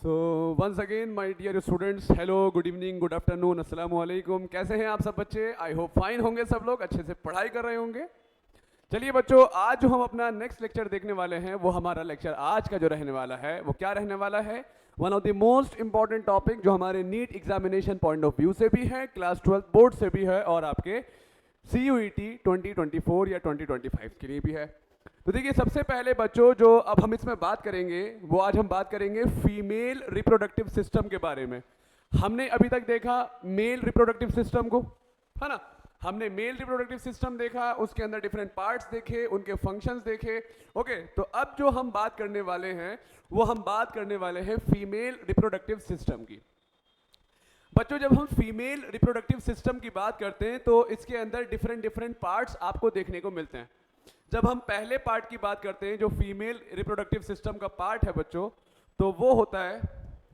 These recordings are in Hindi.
So once again my dear students, hello, good evening, good afternoon, अस्सलाम वालेकुम। कैसे हैं आप सब बच्चे? आई होप फाइन होंगे, सब लोग अच्छे से पढ़ाई कर रहे होंगे। चलिए बच्चों, आज जो हम अपना नेक्स्ट लेक्चर देखने वाले हैं वो हमारा लेक्चर आज का जो रहने वाला है वो क्या रहने वाला है? One of the most important topic जो हमारे NEET examination point of view से भी है, क्लास 12 बोर्ड से भी है और आपके CUET 2024 या 2025 के लिए भी है। तो देखिए, सबसे पहले बच्चों जो अब हम इसमें बात करेंगे वो आज हम बात करेंगे फीमेल रिप्रोडक्टिव सिस्टम के बारे में। हमने अभी तक देखा मेल रिप्रोडक्टिव सिस्टम को, है ना? हमने मेल रिप्रोडक्टिव सिस्टम देखा, उसके अंदर डिफरेंट पार्ट्स देखे, उनके फंक्शंस देखे। ओके, तो अब जो हम बात करने वाले हैं वो हम बात करने वाले हैं फीमेल रिप्रोडक्टिव सिस्टम की। बच्चों, जब हम फीमेल रिप्रोडक्टिव सिस्टम की बात करते हैं तो इसके अंदर डिफरेंट पार्ट्स आपको देखने को मिलते हैं। जब हम पहले पार्ट की बात करते हैं जो फीमेल रिप्रोडक्टिव सिस्टम का पार्ट है बच्चों, तो वो होता है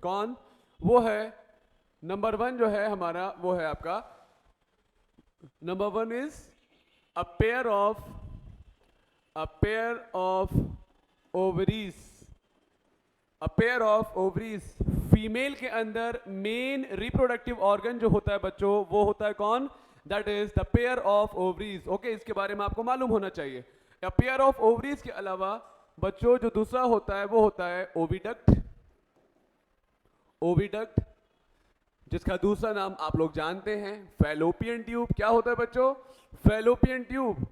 कौन? वो है नंबर 1 जो है हमारा, वो है आपका number 1 is a pair of ovaries. A pair of ovaries, female के अंदर मेन रिप्रोडक्टिव ऑर्गन जो होता है बच्चों वो होता है कौन? That is the pair of ovaries. Okay, इसके बारे में आपको मालूम होना चाहिए। या पेयर ऑफ ओवरीज के अलावा बच्चों जो दूसरा होता है वो होता है ओविडक्ट। ओविडक्ट, जिसका दूसरा नाम आप लोग जानते हैं फैलोपियन ट्यूब। क्या होता है बच्चों? Fallopian tube.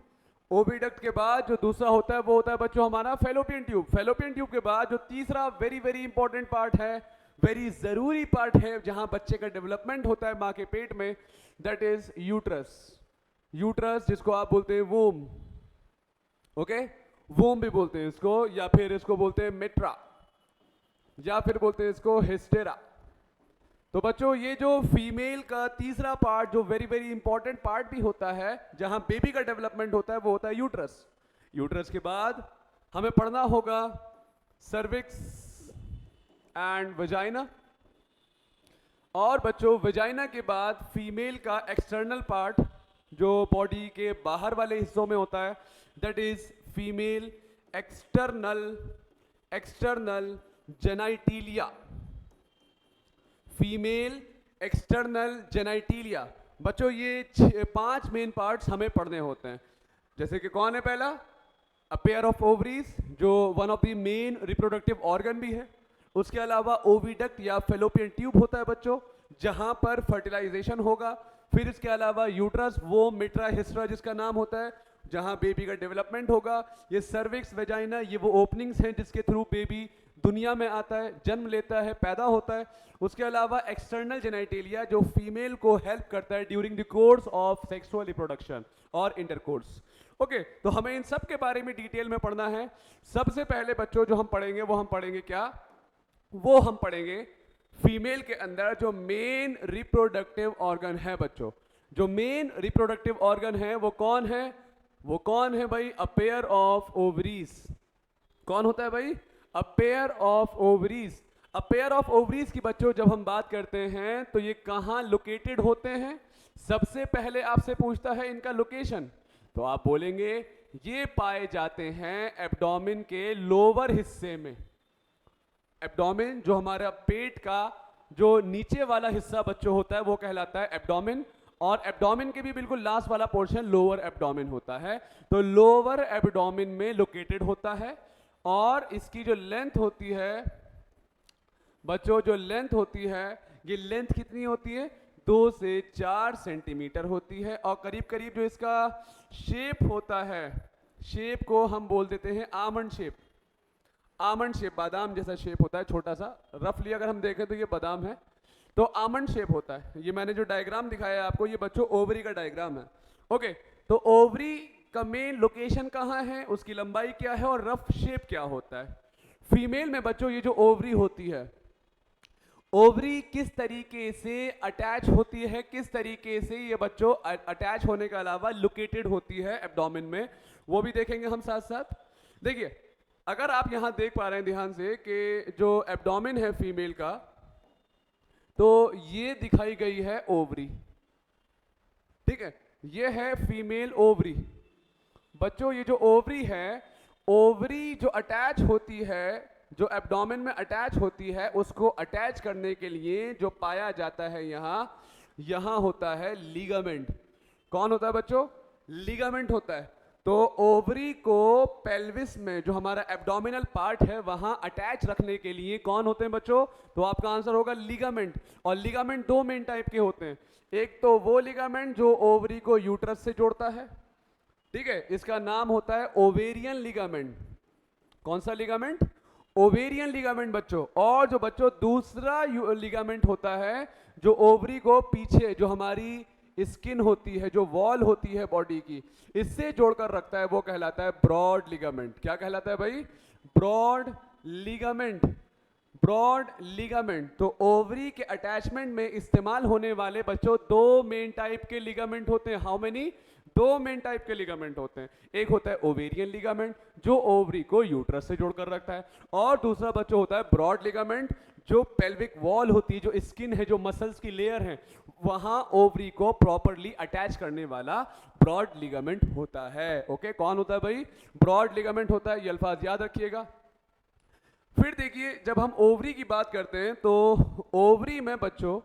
ओविडक्ट के बाद जो दूसरा होता है वो होता है बच्चों हमारा फैलोपियन ट्यूब। फैलोपियन ट्यूब के बाद जो तीसरा वेरी इंपॉर्टेंट पार्ट है, वेरी जरूरी पार्ट है जहां बच्चे का डेवलपमेंट होता है मां के पेट में, दैट इज यूट्रस। यूट्रस जिसको आप बोलते हैं वोम। ओके, वोम भी बोलते हैं इसको, या फिर इसको बोलते हैं मेट्रा, या फिर बोलते हैं इसको हिस्टेरा। तो बच्चों ये जो फीमेल का तीसरा पार्ट जो वेरी इंपॉर्टेंट पार्ट भी होता है जहां बेबी का डेवलपमेंट होता है वो होता है यूट्रस। यूट्रस के बाद हमें पढ़ना होगा सर्विक्स एंड वजाइना। और बच्चों वजाइना के बाद फीमेल का एक्सटर्नल पार्ट जो बॉडी के बाहर वाले हिस्सों में होता है, that is female external genitalia. Female external genitalia. बच्चों ये 5 मेन पार्ट्स हमें पढ़ने होते हैं। जैसे कि कौन है पहला? अ पेयर ऑफ ओवरीज, जो one of the main reproductive organ भी है। उसके अलावा ओविडक्ट या फेलोपियन ट्यूब होता है बच्चों, जहां पर फर्टिलाइजेशन होगा। फिर इसके अलावा यूट्रस, वो मिट्रा हिस्ट्रा जिसका नाम होता है, जहां बेबी का डेवलपमेंट होगा। ये सर्विक्स, वेजाइना, ये वो ओपनिंग्स हैं जिसके थ्रू बेबी दुनिया में आता है, जन्म लेता है, पैदा होता है। उसके अलावा एक्सटर्नल जेनाइटेलिया जो फीमेल को हेल्प करता है during the course of sexual reproduction और इंटरकोर्स। ओके, तो हमें इन सब के बारे में डिटेल में पढ़ना है। सबसे पहले बच्चों जो हम पढ़ेंगे वो हम पढ़ेंगे क्या? वो हम पढ़ेंगे फीमेल के अंदर जो मेन रिप्रोडक्टिव ऑर्गन है बच्चों। जो मेन रिप्रोडक्टिव ऑर्गन है वो कौन है? वो कौन है भाई? A pair of ovaries. कौन होता है भाई? A pair of ovaries. A pair of ovaries की बच्चों जब हम बात करते हैं तो ये कहां लोकेटेड होते हैं? सबसे पहले आपसे पूछता है इनका लोकेशन, तो आप बोलेंगे ये पाए जाते हैं एब्डोमेन के लोअर हिस्से में। एब्डोमेन जो हमारा पेट का जो नीचे वाला हिस्सा बच्चों होता है वो कहलाता है एब्डोमेन, और एब्डोमेन के भी बिल्कुल लास्ट वाला पोर्शन लोअर एब्डोमेन होता है। तो लोअर एब्डोमेन में लोकेटेड होता है। और इसकी जो लेंथ होती है बच्चों, जो लेंथ होती है, ये लेंथ कितनी होती है? 2 से 4 सेंटीमीटर होती है। और करीब करीब जो इसका शेप होता है, शेप को हम बोल देते हैं आमंड शेप। आमंड शेप, बादाम जैसा शेप होता है, छोटा सा। रफली अगर हम देखें तो ये बादाम है, तो आमंड शेप होता है। ये मैंने जो डायग्राम दिखाया है आपको, ये बच्चों ओवरी का डायग्राम है। ओके, तो ओवरी का मेन लोकेशन कहाँ है, उसकी लंबाई क्या है और रफ शेप क्या होता है? फीमेल में बच्चों ये जो ओवरी होती है, ओवरी किस तरीके से अटैच होती है, किस तरीके से ये बच्चों अटैच होने के अलावा लोकेटेड होती है एब्डोमेन में, वो भी देखेंगे हम साथ साथ। देखिए, अगर आप यहां देख पा रहे हैं ध्यान से कि जो एब्डोमेन है फीमेल का, तो ये दिखाई गई है ओवरी। ठीक है, ये है फीमेल ओवरी। बच्चों ये जो ओवरी है, ओवरी जो अटैच होती है जो एब्डोमेन में अटैच होती है, उसको अटैच करने के लिए जो पाया जाता है यहाँ होता है लिगामेंट। कौन होता है बच्चों? लिगामेंट होता है। तो ओवरी को पेल्विस में, जो हमारा एब्डोमिनल पार्ट है, वहां अटैच रखने के लिए कौन होते हैं बच्चों? तो आपका आंसर होगा लिगामेंट। और लिगामेंट दो मेन टाइप के होते हैं। एक तो वो लिगामेंट जो ओवरी को यूट्रस से जोड़ता है, ठीक है, इसका नाम होता है ओवेरियन लिगामेंट। कौन सा लिगामेंट? ओवेरियन लिगामेंट बच्चों। और जो बच्चों दूसरा लिगामेंट होता है जो ओवरी को पीछे, जो हमारी स्किन होती है, जो वॉल होती है बॉडी की, इससे जोड़कर रखता है, वो कहलाता है ब्रॉड लिगामेंट। क्या कहलाता है भाई? Broad ligament. Broad ligament. तो ओवरी के अटैचमेंट में इस्तेमाल होने वाले बच्चों दो मेन टाइप के लिगामेंट होते हैं। How many? दो मेन टाइप के लिगामेंट होते हैं। एक होता है ओवेरियन लिगामेंट जो ओवरी को यूट्रस से जोड़कर रखता है, और दूसरा बच्चों होता है ब्रॉड लिगामेंट जो पेल्विक वॉल होती है, जो स्किन है, जो मसल्स की लेयर है, वहां ओवरी को प्रॉपरली अटैच करने वाला ब्रॉड लिगामेंट होता है। ओके, कौन होता है भाई? ब्रॉड लिगामेंट होता है। ये अल्फाज याद रखिएगा। फिर देखिए, जब हम ओवरी की बात करते हैं तो ओवरी में बच्चों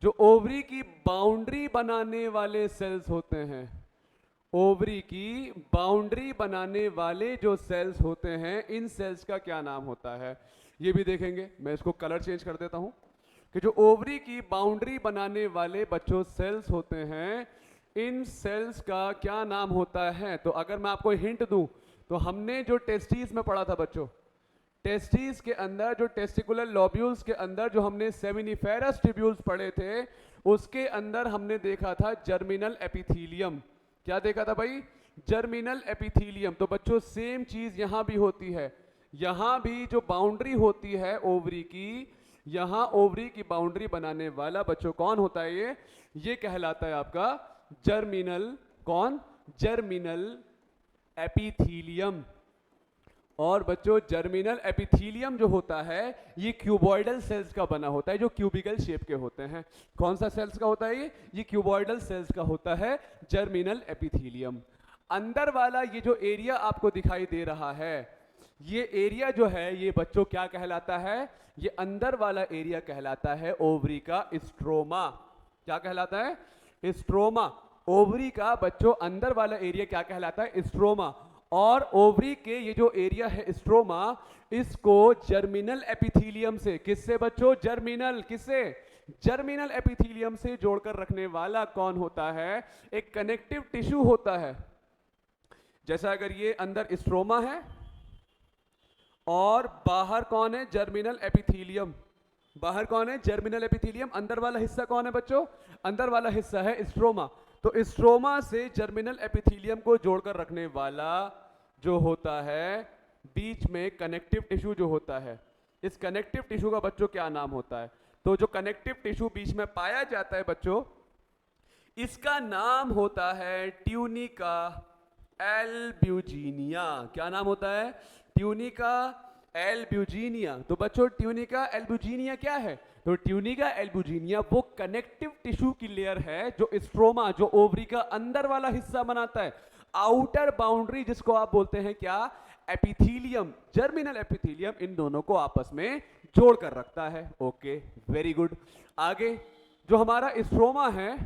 जो ओवरी की बाउंड्री बनाने वाले सेल्स होते हैं, ओवरी की बाउंड्री बनाने वाले जो सेल्स होते हैं, इन सेल्स का क्या नाम होता है ये भी देखेंगे। मैं इसको कलर चेंज कर देता हूं कि जो ओवरी की बाउंड्री बनाने वाले बच्चों सेल्स होते हैं, इन सेल्स का क्या नाम होता है। तो अगर मैं आपको हिंट दूं तो हमने जो टेस्टिस में पढ़ा था बच्चों, टेस्टिस के अंदर जो टेस्टिकुलर लोब्यूल्स के अंदर जो हमने सेमिनिफेरस ट्यूब्यूल्स पढ़े थे, उसके अंदर हमने देखा था जर्मिनल एपिथीलियम। क्या देखा था भाई? Germinal epithelium. तो बच्चों सेम चीज यहां भी होती है। यहां भी जो बाउंड्री होती है ओवरी की, यहां ओवरी की बाउंड्री बनाने वाला बच्चों कौन होता है? ये कहलाता है आपका जर्मिनल, कौन? Germinal epithelium. और बच्चों जर्मिनल एपिथीलियम जो होता है ये क्यूबॉइडल सेल्स का बना होता है, जो क्यूबिकल शेप के होते हैं। कौन सा सेल्स का होता है ये क्यूबॉइडल सेल्स का होता है जर्मिनल एपिथीलियम। अंदर वाला ये जो एरिया आपको दिखाई दे रहा है, ये एरिया जो है ये बच्चों क्या कहलाता है? ये अंदर वाला एरिया कहलाता है ओवरी का स्ट्रोमा। क्या कहलाता है? स्ट्रोमा। ओवरी का बच्चों अंदर वाला एरिया क्या कहलाता है? स्ट्रोमा। और ओवरी के ये जो एरिया है स्ट्रोमा, इसको जर्मिनल एपिथीलियम से, किससे बच्चों? जर्मिनल, किससे? जर्मिनल एपिथीलियम से जोड़कर रखने वाला कौन होता है? एक कनेक्टिव टिश्यू होता है। जैसा अगर ये अंदर स्ट्रोमा है और बाहर कौन है? Germinal epithelium. बाहर कौन है? Germinal epithelium. अंदर वाला हिस्सा कौन है बच्चों? अंदर वाला हिस्सा है स्ट्रोमा। तो स्ट्रोमा से जर्मिनल एपिथीलियम को जोड़कर रखने वाला जो होता है बीच में कनेक्टिव टिश्यू जो होता है, इस कनेक्टिव टिश्यू का बच्चों क्या नाम होता है? तो जो कनेक्टिव टिश्यू बीच में पाया जाता है बच्चों, इसका नाम होता है ट्यूनिका एल्ब्यूजिनिया। क्या नाम होता है? Tunica albuginea. तो बच्चों ट्यूनिका एल्ब्यूजिनिया क्या है? तो ट्यूनिका एल्ब्यूजिनिया वो कनेक्टिव टिश्यू की लेयर है जो स्ट्रोमा, जो ओवरी का अंदर वाला हिस्सा बनाता है, आउटर बाउंड्री, जिसको आप बोलते हैं क्या? एपिथीलियम, जर्मिनल एपिथीलियम, इन दोनों को आपस में जोड़कर रखता है। Okay, very good. आगे जो हमारा स्ट्रोमा है,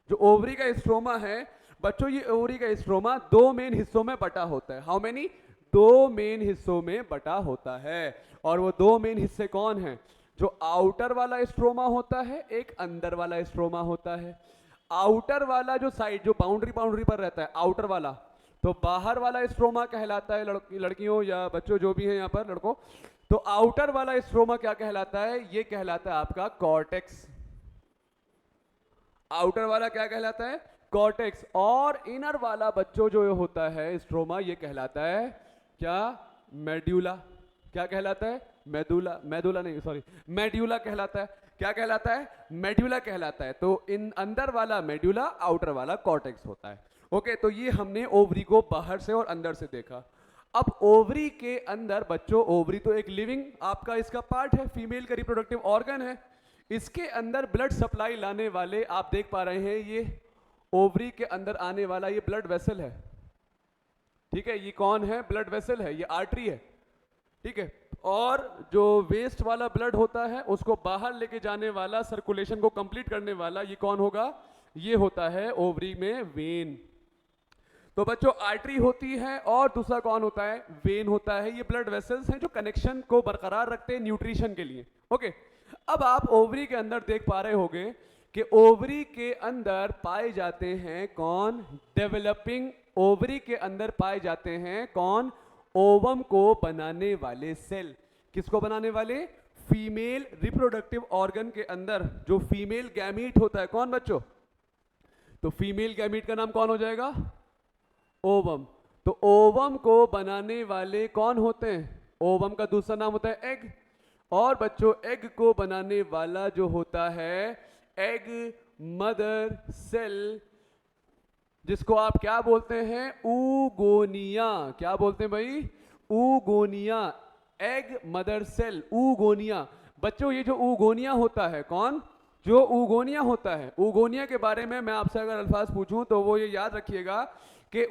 जो ओवरी का स्ट्रोमा है बच्चों, ये ओवरी का स्ट्रोमा दो मेन हिस्सों में बटा होता है। How many? दो मेन हिस्सों में बटा होता है। और वो दो मेन हिस्से कौन हैं? जो आउटर वाला स्ट्रोमा होता है, एक अंदर वाला स्ट्रोमा होता है। आउटर वाला जो साइड, जो बाउंड्री पर रहता है, आउटर वाला, तो बाहर वाला स्ट्रोमा कहलाता है, लड़कियों या बच्चों जो भी हैं यहाँ पर, लड़कों, तो आउटर वाला स्ट्रोमा क्या कहलाता है? ये कहलाता है आपका कॉर्टेक्स। आउटर वाला क्या कहलाता है? कॉर्टेक्स। और इनर वाला बच्चों जो होता है स्ट्रोमा, ये कहलाता है क्या? मेड्यूला। क्या कहलाता है? मेडुला नहीं, सॉरी, मेड्यूला कहलाता है। क्या कहलाता है? मेड्यूला कहलाता है। तो इन अंदर वाला मेड्यूला, आउटर वाला कॉर्टेक्स होता है। ओके, तो ये हमने ओवरी को बाहर से और अंदर से देखा। अब ओवरी के अंदर बच्चों, ओवरी तो एक लिविंग आपका इसका पार्ट है, फीमेल का रिप्रोडक्टिव ऑर्गन है। इसके अंदर ब्लड सप्लाई लाने वाले आप देख पा रहे हैं, ये ओवरी के अंदर आने वाला ये ब्लड वेसल है। ठीक है, ये कौन है? ब्लड वेसल है, ये आर्टरी है। ठीक है। और जो वेस्ट वाला ब्लड होता है उसको बाहर लेके जाने वाला, सर्कुलेशन को कंप्लीट करने वाला, ये कौन होगा? ये होता है ओवरी में वेन। तो बच्चों आर्टरी होती है और दूसरा कौन होता है? वेन होता है। ये ब्लड वेसल्स हैं जो कनेक्शन को बरकरार रखते हैं न्यूट्रिशन के लिए। ओके, अब आप ओवरी के अंदर देख पा रहे होंगे कि ओवरी के अंदर पाए जाते हैं कौन? डेवलपिंग ओवरी के अंदर पाए जाते हैं कौन? ओवम को बनाने वाले सेल। किसको बनाने वाले? फीमेल रिप्रोडक्टिव ऑर्गन के अंदर जो फीमेल गैमीट होता है, कौन बच्चों? तो फीमेल गैमीट का नाम कौन हो जाएगा? ओवम। तो ओवम को बनाने वाले कौन होते हैं? ओवम का दूसरा नाम होता है एग। और बच्चों एग को बनाने वाला जो होता है एग मदर सेल, जिसको आप क्या बोलते हैं? ऊगोनिया। क्या बोलते हैं भाई? Oogonia. Egg mother cell, oogonia. बच्चों ये जो ऊगोनिया होता है, कौन? जो ऊगोनिया होता है, ऊगोनिया के बारे में मैं आपसे अगर अल्फाज पूछूं तो वो ये याद रखिएगा कि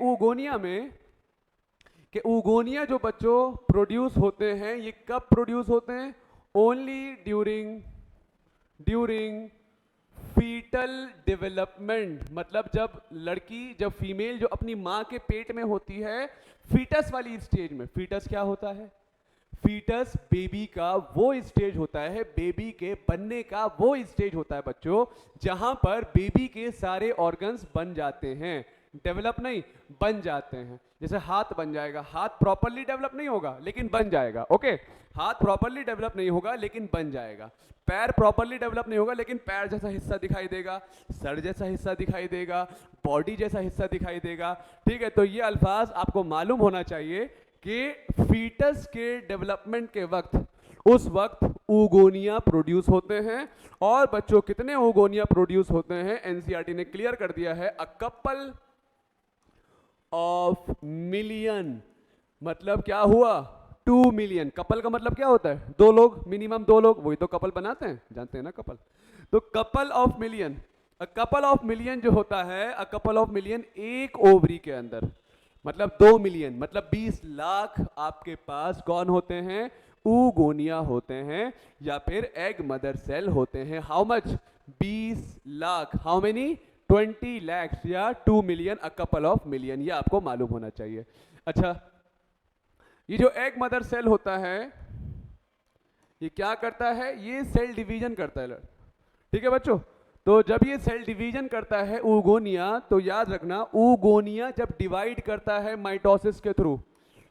ऊगोनिया जो बच्चों प्रोड्यूस होते हैं, ये कब प्रोड्यूस होते हैं? Only during foetal development. मतलब जब फीमेल जो अपनी माँ के पेट में होती है, फीटस वाली स्टेज में। फीटस क्या होता है? फीटस बेबी का वो स्टेज होता है, बेबी के बनने का वो स्टेज होता है बच्चों, जहां पर बेबी के सारे ऑर्गन्स बन जाते हैं। डेवलप नहीं, बन जाते हैं। जैसे हाथ बन जाएगा, हाथ प्रॉपरली डेवलप नहीं होगा लेकिन बन जाएगा। ओके, हाथ प्रॉपरली डेवलप नहीं होगा लेकिन बन जाएगा। पैर प्रॉपरली डेवलप नहीं होगा लेकिन पैर जैसा हिस्सा दिखाई देगा, सर जैसा हिस्सा दिखाई देगा, बॉडी जैसा हिस्सा दिखाई देगा। ठीक है, तो ये अल्फाज आपको मालूम होना चाहिए कि फीटस के डेवलपमेंट के वक्त, उस वक्त ऊगोनिया प्रोड्यूस होते हैं। और बच्चों कितने ऊगोनिया प्रोड्यूस होते हैं? एनसीईआरटी ने क्लियर कर दिया है, अ कपल ऑफ मिलियन। मतलब क्या हुआ? 2 मिलियन। कपल का मतलब क्या होता है? 2 लोग, मिनिमम 2 लोग, वही तो कपल बनाते हैं, जानते हैं ना कपल। तो couple of million, a couple of million जो होता है, अ कपल ऑफ मिलियन एक ओवरी के अंदर, मतलब 2 मिलियन, मतलब 20 लाख आपके पास कौन होते हैं? ऊगोनिया होते हैं या फिर एग मदर सेल होते हैं। How much? 20 lakh. How many? 20 lakhs या 2 million, a couple of million. ये आपको मालूम होना चाहिए। अच्छा, ये जो एग मदर सेल होता है ये क्या करता है? ये सेल डिवीजन करता है। ठीक है बच्चों, तो जब ये सेल डिवीजन करता है ऊगोनिया, तो याद रखना ऊगोनिया जब डिवाइड करता है माइटोसिस के थ्रू,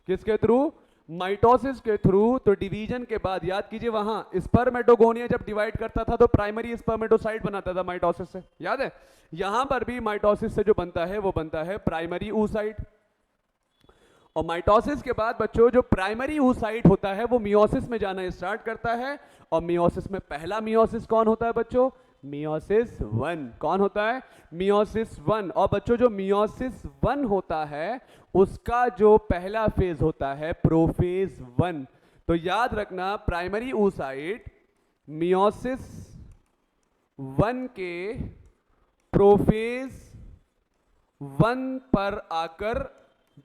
किसके थ्रू? माइटोसिस के थ्रू। तो डिवीजन के बाद याद कीजिए, वहां स्पर्मेटोगोनिया जब डिवाइड करता था तो प्राइमरी स्पर्मेटोसाइट बनाता था माइटोसिस से, याद है? यहां पर भी माइटोसिस से जो बनता है वो बनता है प्राइमरी oocyte। और माइटोसिस के बाद बच्चों जो प्राइमरी oocyte होता है वो मियोसिस में जाना स्टार्ट करता है। और मियोसिस में पहला मियोसिस कौन होता है बच्चों? मियोसिस 1। कौन होता है? मियोसिस 1। और बच्चों जो मियोसिस 1 होता है उसका जो पहला फेज होता है प्रोफेज 1। तो याद रखना, प्राइमरी oocyte मियोसिस 1 के प्रोफेज 1 पर आकर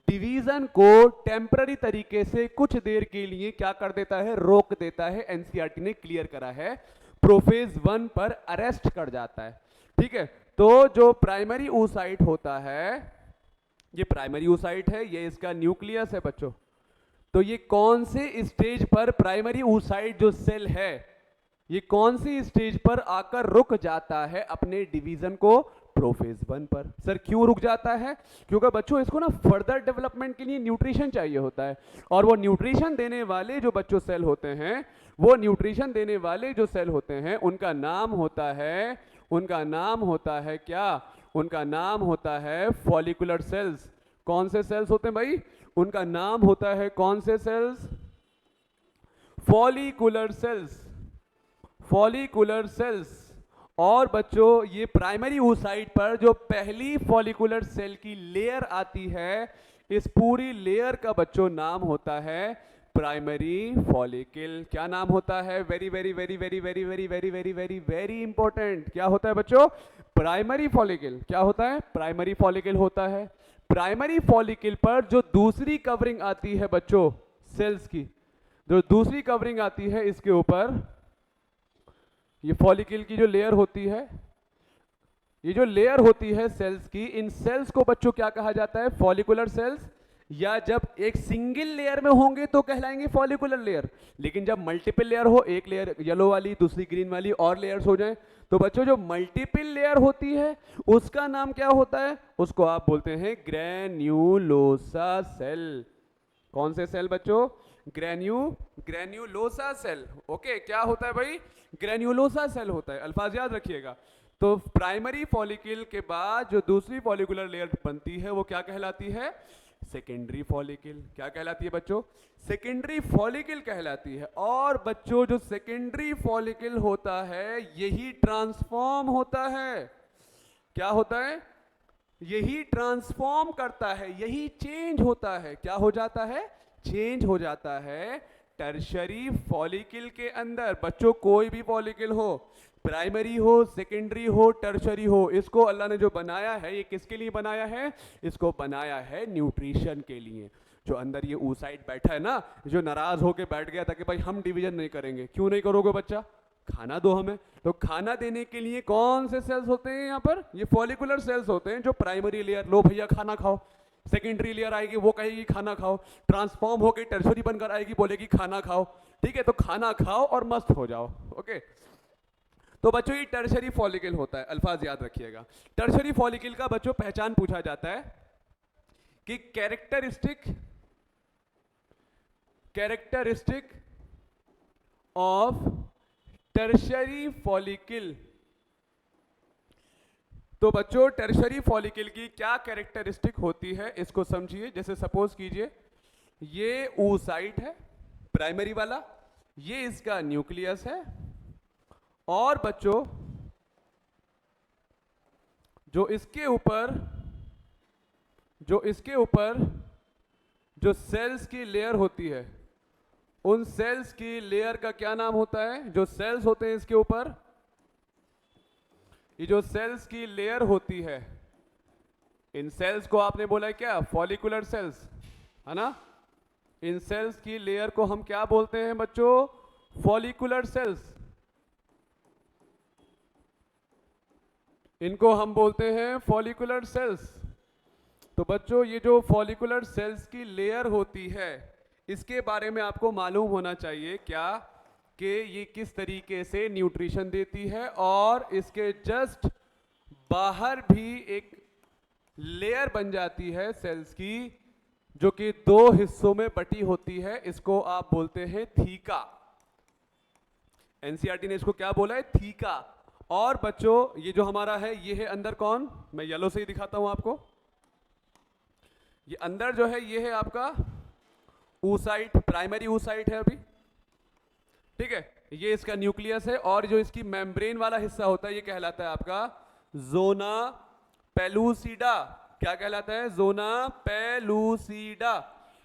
डिवीजन को टेम्पररी तरीके से कुछ देर के लिए क्या कर देता है? रोक देता है। एनसीईआरटी ने क्लियर करा है, प्रोफेज 1 पर अरेस्ट कर जाता है। ठीक है, तो जो प्राइमरी oocyte होता है, ये प्राइमरी oocyte है, ये इसका न्यूक्लियस है बच्चों। तो ये कौन से स्टेज पर प्राइमरी oocyte जो सेल है, ये कौन सी स्टेज पर आकर रुक जाता है अपने डिवीजन को? प्रोफेज 1 पर। सर क्यों रुक जाता है? क्योंकि बच्चों इसको ना फर्दर डेवलपमेंट के लिए न्यूट्रिशन चाहिए होता है। और वो न्यूट्रिशन देने वाले जो बच्चों सेल होते हैं, वो न्यूट्रिशन देने वाले जो सेल होते हैं उनका नाम होता है, उनका नाम होता है क्या? उनका नाम होता है फॉलिकुलर सेल्स। कौन से सेल्स होते हैं भाई? उनका नाम होता है कौन से cells? Follicular cells. Follicular cells. और बच्चों ये प्राइमरी oocyte पर जो पहली फॉलिकुलर सेल की लेयर आती है, इस पूरी लेयर का बच्चों नाम होता है प्राइमरी फॉलिकल। क्या नाम होता है? Very very very very very very very very very very important. क्या होता है बच्चों? Primary follicle. क्या होता है? प्राइमरी फॉलिकल होता है। प्राइमरी फॉलिकल पर जो दूसरी कवरिंग आती है बच्चों सेल्स की, जो दूसरी कवरिंग आती है इसके ऊपर, ये फॉलिकल की जो लेयर होती है, ये जो लेयर होती है सेल्स की, इन सेल्स को बच्चों क्या कहा जाता है? Follicular cells. या जब एक सिंगल लेयर में होंगे तो कहलाएंगे फॉलिकुलर लेयर, लेकिन जब मल्टीपल लेयर हो, एक लेयर येलो वाली, दूसरी ग्रीन वाली, और लेयर्स हो जाएं, तो बच्चों जो मल्टीपल लेयर होती है उसका नाम क्या होता है? उसको आप बोलते हैं ग्रेन्यूलोसा सेल। कौन से सेल बच्चों? Granulosa cell. ओके, क्या होता है भाई? ग्रेन्यूलोसा सेल होता है, अल्फाज याद रखिएगा। तो प्राइमरी फॉलिकल के बाद जो दूसरी फॉलिकुलर लेयर बनती है वो क्या कहलाती है? Secondary follicle. क्या कहलाती है बच्चों? सेकेंडरी फॉलिकल कहलाती है। और बच्चों जो सेकेंडरी फॉलिकल होता है यही ट्रांसफॉर्म होता है। क्या होता है? यही ट्रांसफॉर्म करता है, यही चेंज होता है। क्या हो जाता है? चेंज हो जाता है टर्शरी फॉलिकल के अंदर। बच्चों कोई भी फॉलिकल हो, प्राइमरी हो, सेकेंडरी हो, टर्शरी हो, इसको अल्लाह ने जो बनाया है ये किसके लिए बनाया है? इसको बनाया है न्यूट्रिशन के लिए। जो अंदर ये oocyte बैठा है ना, जो नाराज होके बैठ गया था कि भाई हम डिवीजन नहीं करेंगे। क्यों नहीं करोगे बच्चा? खाना दो हमें। तो खाना देने के लिए कौन से सेल्स होते हैं यहाँ पर? ये फॉलिकुलर सेल्स होते हैं। जो प्राइमरी लेयर, लो भैया खाना खाओ, सेकेंडरी लेयर आएगी वो कहेगी खाना खाओ, ट्रांसफॉर्म होकर टर्शरी बनकर आएगी, बोलेगी खाना खाओ। ठीक है, तो खाना खाओ और मस्त हो जाओ। ओके, तो बच्चों ये टर्शरी फॉलिकल होता है, अल्फाज याद रखिएगा। टर्शरी फॉलिकल का बच्चों पहचान पूछा जाता है कि कैरेक्टरिस्टिक ऑफ टर्शरी फॉलिकल। तो बच्चों टर्शरी फॉलिकल की क्या कैरेक्टरिस्टिक होती है इसको समझिए। जैसे सपोज कीजिए ये oocyte है प्राइमरी वाला, ये इसका न्यूक्लियस है, और बच्चों जो इसके ऊपर जो सेल्स की लेयर होती है, उन सेल्स की लेयर का क्या नाम होता है? जो सेल्स होते हैं इसके ऊपर, ये जो सेल्स की लेयर होती है, इन सेल्स को आपने बोला है क्या? फॉलिकुलर सेल्स, है ना? इन सेल्स की लेयर को हम क्या बोलते हैं बच्चों? Follicular cells. इनको हम बोलते हैं फॉलिकुलर सेल्स। तो बच्चों ये जो फॉलिकुलर सेल्स की लेयर होती है इसके बारे में आपको मालूम होना चाहिए क्या? कि ये किस तरीके से न्यूट्रिशन देती है, और इसके जस्ट बाहर भी एक लेयर बन जाती है सेल्स की जो कि दो हिस्सों में बटी होती है। इसको आप बोलते हैं थीका। एनसीईआरटी ने इसको क्या बोला है? थीका। और बच्चों ये जो हमारा है ये है अंदर कौन? मैं येलो से ही दिखाता हूं आपको। ये अंदर जो है ये है आपका oocyte, प्राइमरी oocyte है अभी, ठीक है। ये इसका न्यूक्लियस है, और जो इसकी मेम्ब्रेन वाला हिस्सा होता है ये कहलाता है आपका जोना पेलुसिडा। क्या कहलाता है? Zona pellucida.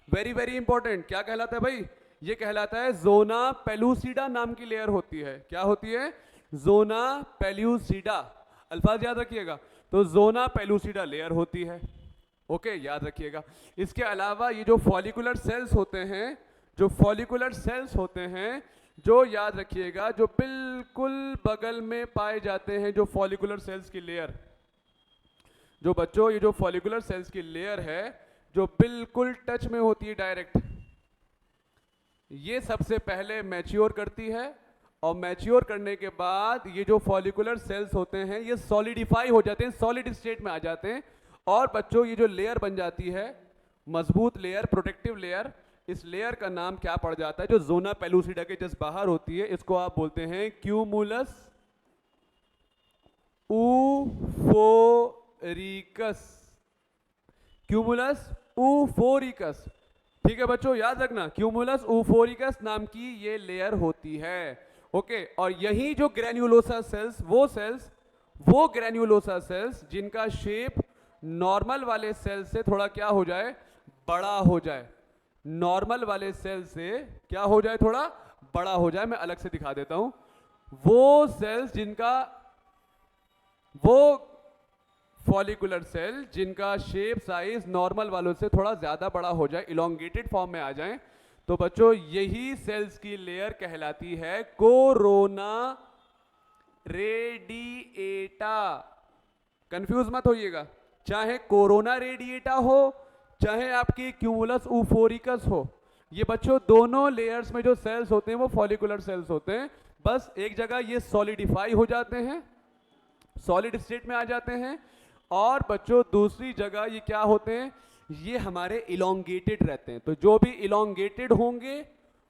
Very very important. क्या कहलाता है भाई? ये कहलाता है जोना पेलुसिडा नाम की लेयर होती है। क्या होती है? Zona pellucida. अल्फाज याद रखिएगा। तो जोना पेलुसिडा लेयर होती है। ओके, याद रखिएगा। इसके अलावा ये जो फॉलिकुलर सेल्स होते हैं, जो याद रखिएगा, जो बिल्कुल बगल में पाए जाते हैं, जो फॉलिकुलर सेल्स की लेयर, जो बच्चों ये जो फॉलिकुलर सेल्स की लेयर है जो बिल्कुल टच में होती है डायरेक्ट, ये सबसे पहले मैच्योर करती है, और मैच्योर करने के बाद ये जो फॉलिकुलर सेल्स होते हैं ये सॉलिडिफाई हो जाते हैं, सॉलिड स्टेट में आ जाते हैं। और बच्चों ये जो लेयर बन जाती है, मजबूत लेयर, प्रोटेक्टिव लेयर, इस लेयर का नाम क्या पड़ जाता है? जो जोना पेलुसिडा के जस्ट बाहर होती है, इसको आप बोलते हैं क्यूमुलस ऊफोरिकस। क्यूमुलस ऊफोरिकस, ठीक है बच्चों, याद रखना। क्यूमुलस ऊफोरिकस नाम की ये लेयर होती है। ओके, और यही जो ग्रेन्युलोसा सेल्स, वो ग्रेन्युलोसा सेल्स जिनका शेप नॉर्मल वाले सेल से थोड़ा क्या हो जाए? बड़ा हो जाए। नॉर्मल वाले सेल से क्या हो जाए? थोड़ा बड़ा हो जाए। मैं अलग से दिखा देता हूं। वो सेल्स जिनका, वो फॉलिकुलर सेल जिनका शेप साइज नॉर्मल वालों से थोड़ा ज्यादा बड़ा हो जाए, इलोंगेटेड फॉर्म में आ जाए, तो बच्चों यही सेल्स की लेयर कहलाती है कोरोना रेडिएटा। कंफ्यूज मत होइएगा, चाहे कोरोना रेडिएटा हो चाहे आपकी क्यूमुलस ऊफोरिकस हो, ये बच्चों दोनों लेयर्स में जो सेल्स होते हैं वो फॉलिकुलर सेल्स होते हैं। बस एक जगह ये सॉलिडिफाई हो जाते हैं, सॉलिड स्टेट में आ जाते हैं, और बच्चों दूसरी जगह ये क्या होते हैं, ये हमारे इलोंगेटेड रहते हैं। तो जो भी इलोंगेटेड होंगे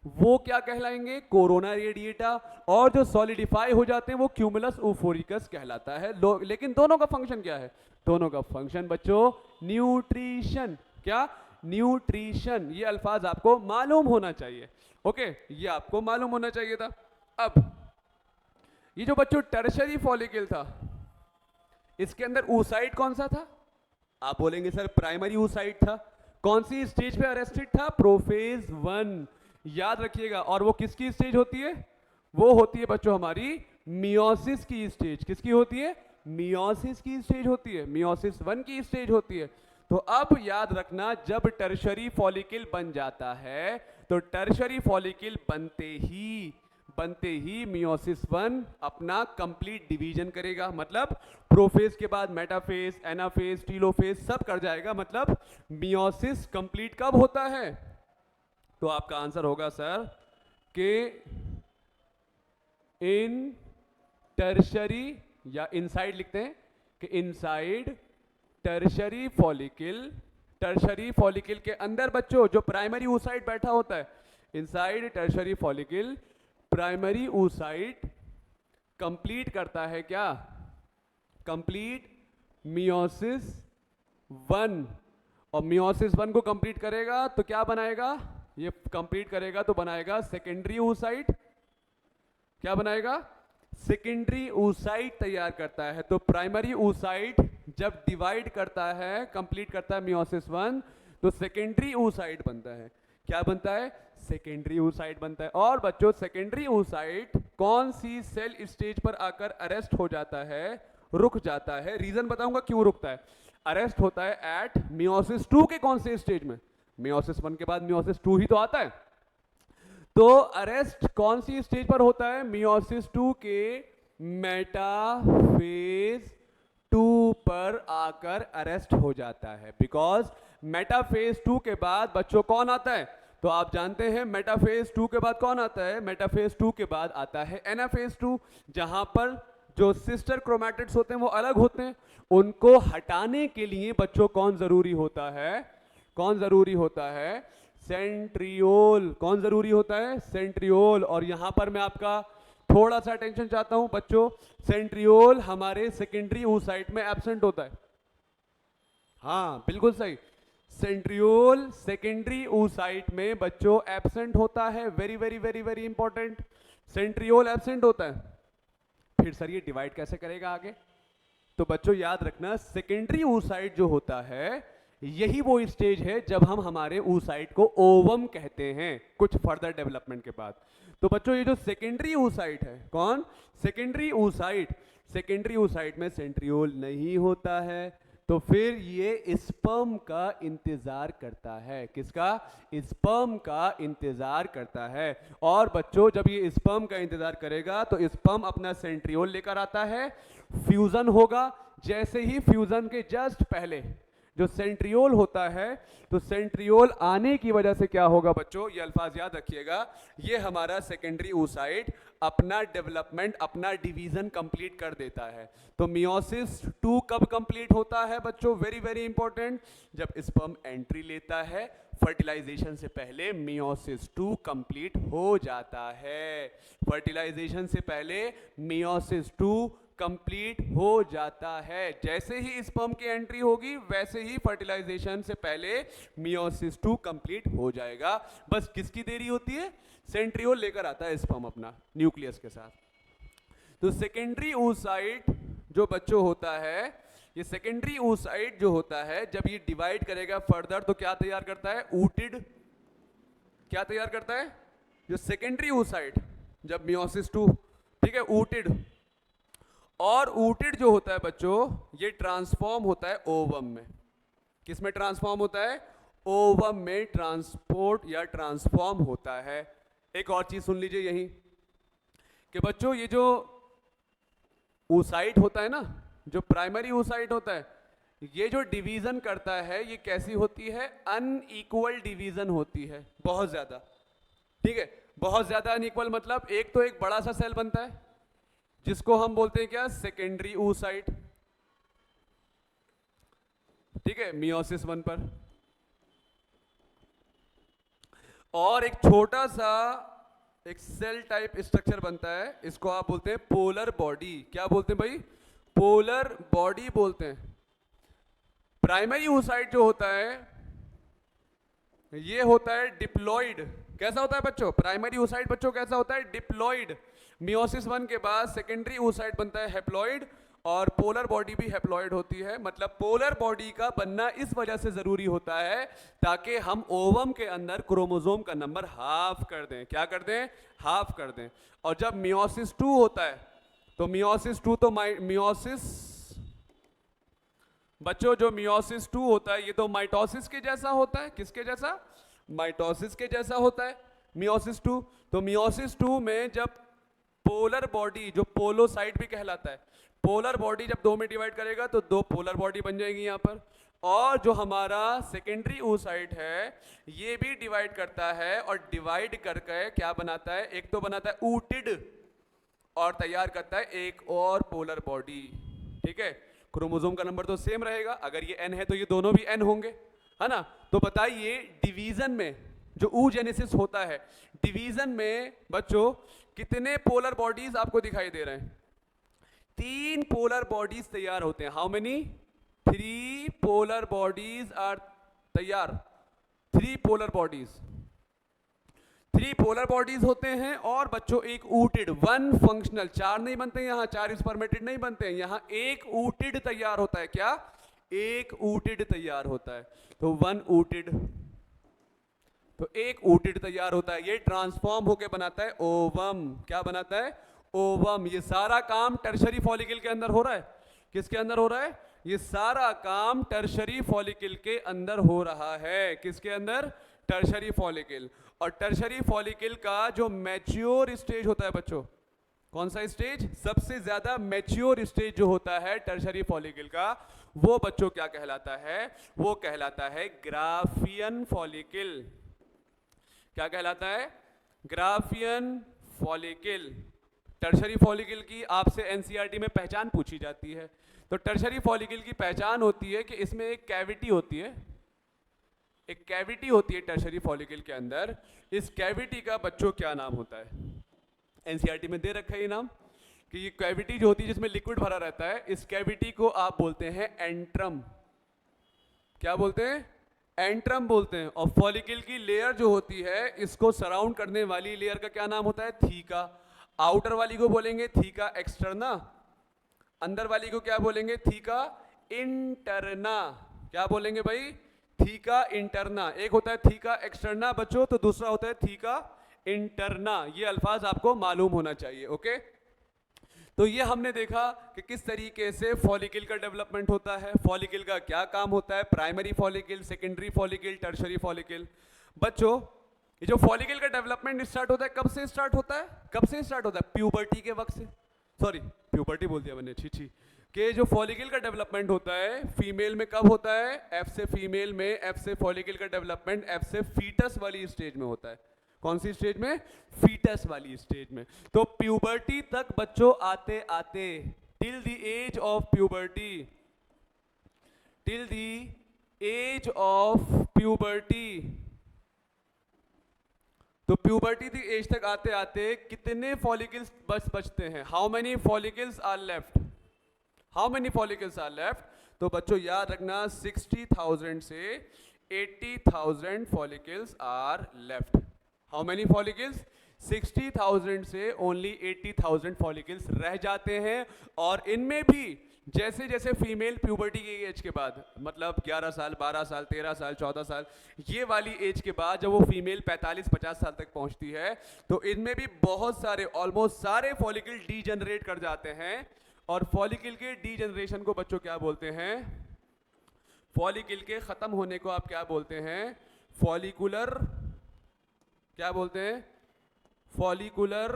वो क्या कहलाएंगे, कोरोना रेडिएटा, और जो सॉलिडिफाई हो जाते हैं वो क्यूमुलस ऊफोरिकस कहलाता है। लेकिन दोनों का फंक्शन क्या है, दोनों का फंक्शन बच्चों न्यूट्रिशन। क्या, न्यूट्रिशन। ये अल्फाज आपको मालूम होना चाहिए, ओके, ये आपको मालूम होना चाहिए था। अब ये जो बच्चों टर्शरी फॉलिकल था, इसके अंदर oocyte कौन सा था, आप बोलेंगे सर प्राइमरी oocyte था। कौन सी स्टेज पे अरेस्टेड था, प्रोफेज 1, याद रखिएगा। और वो किसकी स्टेज होती है, वो होती है बच्चों हमारी मियोसिस की स्टेज। किसकी होती है, मियोसिस की स्टेज होती है, मियोसिस 1 की स्टेज होती है। तो अब याद रखना, जब टर्शरी फॉलिकल बन जाता है तो टर्शरी फॉलिकल बनते ही मियोसिस 1 अपना कंप्लीट डिवीजन करेगा। मतलब प्रोफेज के बाद मेटाफेज, एनाफेज, टीलोफेज सब कर जाएगा। मतलब मियोसिस कंप्लीट कब होता है, तो आपका आंसर होगा सर कि इन टर्शरी, या इनसाइड लिखते हैं कि इनसाइड टर्शरी फॉलिकल के अंदर बच्चों जो प्राइमरी oocyte बैठा होता है, inside tertiary follicle primary oocyte complete करता है क्या, कंप्लीट मियोसिस 1। और मियोसिस 1 को कंप्लीट करेगा तो क्या बनाएगा, ये कंप्लीट करेगा तो बनाएगा सेकेंडरी oocyte। क्या बनाएगा, सेकेंडरी oocyte तैयार करता है। तो प्राइमरी oocyte जब डिवाइड करता है, कंप्लीट करता है मियोसिस 1, तो सेकेंडरी oocyte बनता है। क्या बनता है, सेकेंडरी oocyte बनता है। और बच्चों सेकेंडरी oocyte कौन सी सेल स्टेज पर आकर अरेस्ट हो जाता है, रुक जाता है। रीजन बताऊंगा क्यों रुकता है। अरेस्ट होता है एट मियोसिस 2 के कौन से स्टेज में, मियोसिस 1 के बाद मियोसिस 2 ही तो आता है। तो अरेस्ट कौन सी स्टेज पर होता है, मियोसिस 2 के मेटाफेज 2 पर आकर अरेस्ट हो जाता है। बिकॉज मेटाफेज 2 के बाद बच्चों कौन आता है, तो आप जानते हैं मेटाफेज 2 के बाद कौन आता है, मेटाफेज 2 के बाद आता है एनाफेज 2, जहां पर जो सिस्टर क्रोमैटिड्स होते हैं वो अलग होते हैं। उनको हटाने के लिए बच्चों कौन जरूरी होता है, कौन जरूरी होता है, सेंट्रियोल। कौन जरूरी होता है, सेंट्रियोल। और यहां पर मैं आपका थोड़ा सा अटेंशन चाहता हूं बच्चों, सेंट्रियोल हमारे सेकेंडरी oocyte में एब्सेंट होता है। हाँ बिल्कुल सही, सेंट्रियोल सेकेंडरी oocyte में बच्चों एब्सेंट होता है। Very very very very important, centriole absent होता है। फिर सर ये डिवाइड कैसे करेगा आगे, तो बच्चों याद रखना सेकेंडरी oocyte जो होता है यही वो स्टेज है जब हम हमारे oocyte को ओवम कहते हैं कुछ फर्दर डेवलपमेंट के बाद। तो बच्चों ये जो सेकेंडरी oocyte है, कौन, सेकेंडरी oocyte, सेकेंडरी oocyte में सेंट्रियोल नहीं होता है। तो फिर ये स्पर्म का इंतजार करता है। किसका, स्पर्म का इंतजार करता है। और बच्चों जब ये स्पर्म का इंतजार करेगा तो स्पर्म अपना सेंट्रियोल लेकर आता है, फ्यूजन होगा। जैसे ही फ्यूजन के जस्ट पहले जो सेंट्रियोल होता है, तो सेंट्रियोल आने की वजह से क्या होगा बच्चों, ये अल्फाज याद रखिएगा, ये हमारा सेकेंडरी oocyte अपना डेवलपमेंट, अपना डिवीजन कंप्लीट कर देता है। तो मियोसिस 2 कब कंप्लीट होता है बच्चों, वेरी वेरी इंपॉर्टेंट, जब स्पर्म एंट्री लेता है। फर्टिलाइजेशन से पहले मियोसिस 2 कंप्लीट हो जाता है। फर्टिलाइजेशन से पहले मियोसिस 2 कंप्लीट हो जाता है। जैसे ही स्पर्म की एंट्री होगी वैसे ही फर्टिलाइजेशन से पहले मियोसिस 2 कंप्लीट हो जाएगा। बस किसकी देरी होती है, सेंट्रियोल लेकर आता है स्पर्म अपना न्यूक्लियस के साथ। तो सेकेंडरी oocyte जो बच्चों होता है, ये सेकेंडरी oocyte जो होता है जब ये डिवाइड करेगा फर्दर तो क्या तैयार करता है, ऊटिड। क्या तैयार करता है, जो सेकेंडरी oocyte जब मियोसिस 2, ठीक है, ऊटिड। और ऊटिड जो होता है बच्चों ये ट्रांसफॉर्म होता है ओवम में। किस में ट्रांसफॉर्म होता है, ओवम में ट्रांसपोर्ट या ट्रांसफॉर्म होता है। एक और चीज सुन लीजिए यहीं कि बच्चों ये जो oocyte होता है ना, जो प्राइमरी oocyte होता है, ये जो डिवीजन करता है ये कैसी होती है? अनइक्वल डिवीजन होती है, बहुत ज्यादा। ठीक है, बहुत ज्यादा अनइक्वल मतलब एक तो एक बड़ा सा सेल बनता है जिसको हम बोलते हैं क्या? Secondary oocyte। ठीक है, मियोसिस 1 पर। और एक छोटा सा एक सेल टाइप स्ट्रक्चर बनता है, इसको आप बोलते हैं पोलर बॉडी। क्या बोलते हैं भाई? पोलर बॉडी बोलते हैं। प्राइमरी oocyte जो होता है ये होता है डिप्लॉइड। कैसा होता है बच्चों? प्राइमरी oocyte बच्चों कैसा होता है? डिप्लॉइड। मियोसिस 1 के बाद सेकेंडरी oocyte बनता है हैप्लॉइड, और पोलर बॉडी भी हैप्लॉइड होती है। मतलब पोलर बॉडी का बनना इस वजह से जरूरी होता है ताकि हम ओवम के अंदर क्रोमोसोम का नंबर हाफ कर दें। क्या कर दें? हाफ कर दें। और जब मियोसिस 2 होता है तो मियोसिस 2 तो मियोसिस बच्चों जो मियोसिस 2 होता है ये तो माइटोसिस के जैसा होता है। किसके जैसा? माइटोसिस के जैसा होता है मियोसिस 2। तो मियोसिस 2 में जब पोलर बॉडी, जो पोलोसाइट भी कहलाता है, पोलर बॉडी जब 2 में डिवाइड करेगा तो 2 पोलर बॉडी बन जाएगी यहाँ पर। और जो हमारा सेकेंडरी oocyte है ये भी डिवाइड करता है, और डिवाइड करके क्या बनाता है? एक तो बनाता है ऊटिड और तैयार करता है एक और पोलर बॉडी। ठीक है, क्रोमोसोम का नंबर तो सेम रहेगा, अगर ये n है तो ये दोनों भी n होंगे, है ना। तो बताइए डिवीजन में जो oogenesis होता है, डिवीजन में बच्चों कितने पोलर बॉडीज आपको दिखाई दे रहे हैं? 3 पोलर बॉडीज तैयार होते हैं। How many? 3 polar bodies are तैयार। 3 पोलर बॉडीज, 3 पोलर बॉडीज होते हैं। और बच्चों एक ऊटिड, 1 फंक्शनल, 4 नहीं बनते यहाँ, 4 स्पर्मेटिड नहीं बनते हैं, यहाँ एक ऊटिड तैयार होता है। क्या? एक ऊटिड तैयार होता है। तो 1 ऊटिड, तो एक ऊटिड तैयार होता है। ये ट्रांसफॉर्म होके बनाता है ओवम। क्या बनाता है? ओवम। ये सारा काम टर्शरी फॉलिकल के अंदर हो रहा है। किसके अंदर हो रहा है? ये सारा काम टर्शरी फॉलिकल के अंदर हो रहा है। किसके अंदर? Tertiary follicle. और टर्शरी फॉलिकल का जो मैच्योर स्टेज होता है बच्चों, कौन सा स्टेज? सबसे ज्यादा मैच्योर स्टेज जो होता है टर्शरी फॉलिकल का, वो बच्चों क्या कहलाता है? वो कहलाता है ग्राफियन फॉलिकल। क्या कहलाता है? Graafian follicle. टर्शरी फॉलिकल की आपसे एनसीईआरटी में पहचान पूछी जाती है। तो टर्शरी फॉलिकल की पहचान होती है कि इसमें एक कैविटी होती है, एक कैविटी होती है टर्शरी फॉलिकल के अंदर। इस कैविटी का बच्चों क्या नाम होता है? एनसीईआरटी में दे रखा है ये नाम कि ये कैविटी जो होती है जिसमें लिक्विड भरा रहता है, इस कैविटी को आप बोलते हैं एंट्रम। क्या बोलते हैं? एंट्रम बोलते हैं। और फॉलिकल की लेयर जो होती है, इसको सराउंड करने वाली लेयर का क्या नाम होता है? थीका। आउटर वाली को बोलेंगे थीका एक्सटर्ना, अंदर वाली को क्या बोलेंगे? Theca interna. क्या बोलेंगे भाई? Theca interna. एक होता है थीका एक्सटर्ना बच्चों, तो दूसरा होता है थीका इंटरना। ये अल्फाज आपको मालूम होना चाहिए। ओके, तो ये हमने देखा कि किस तरीके से फॉलिकल का डेवलपमेंट होता है, फॉलिकल का क्या काम होता है, primary follicle, secondary follicle, tertiary follicle. बच्चों ये जो फॉलिकल का डेवलपमेंट स्टार्ट होता है कब से स्टार्ट होता है? कब से स्टार्ट होता है? प्यूबर्टी के वक्त से। सॉरी, प्यूबर्टी बोल दिया मैंने, छी छी। कि जो फॉलिकल का डेवलपमेंट होता है फीमेल में कब होता है? एफ से फीमेल में, एफ से फॉलिकल का डेवलपमेंट एफ से फीटस वाली स्टेज में होता है। कौन सी स्टेज में? फीटस वाली स्टेज में। तो प्यूबर्टी तक बच्चों आते आते, till the age of puberty, till the age of puberty, तो प्यूबर्टी दी एज तक आते आते कितने फॉलिकल्स बचते हैं? How many follicles are left? How many follicles are left? तो बच्चों याद रखना 60,000 से 80,000 follicles are left. How many follicles? 60,000 से ओनली 80,000 फॉलिकल्स रह जाते हैं। और इनमें भी जैसे जैसे फीमेल प्यूबर्टी की एज के बाद, मतलब 11 साल, 12 साल, 13 साल, 14 साल, ये वाली एज के बाद जब वो फीमेल 45-50 साल तक पहुंचती है, तो इनमें भी बहुत सारे, ऑलमोस्ट सारे फॉलिकल डीजनरेट कर जाते हैं। और फॉलिकल के डीजनरेशन को बच्चों क्या बोलते हैं? फॉलिकल के खत्म होने को आप क्या बोलते हैं? फॉलिकुलर, क्या बोलते हैं? फॉलिकुलर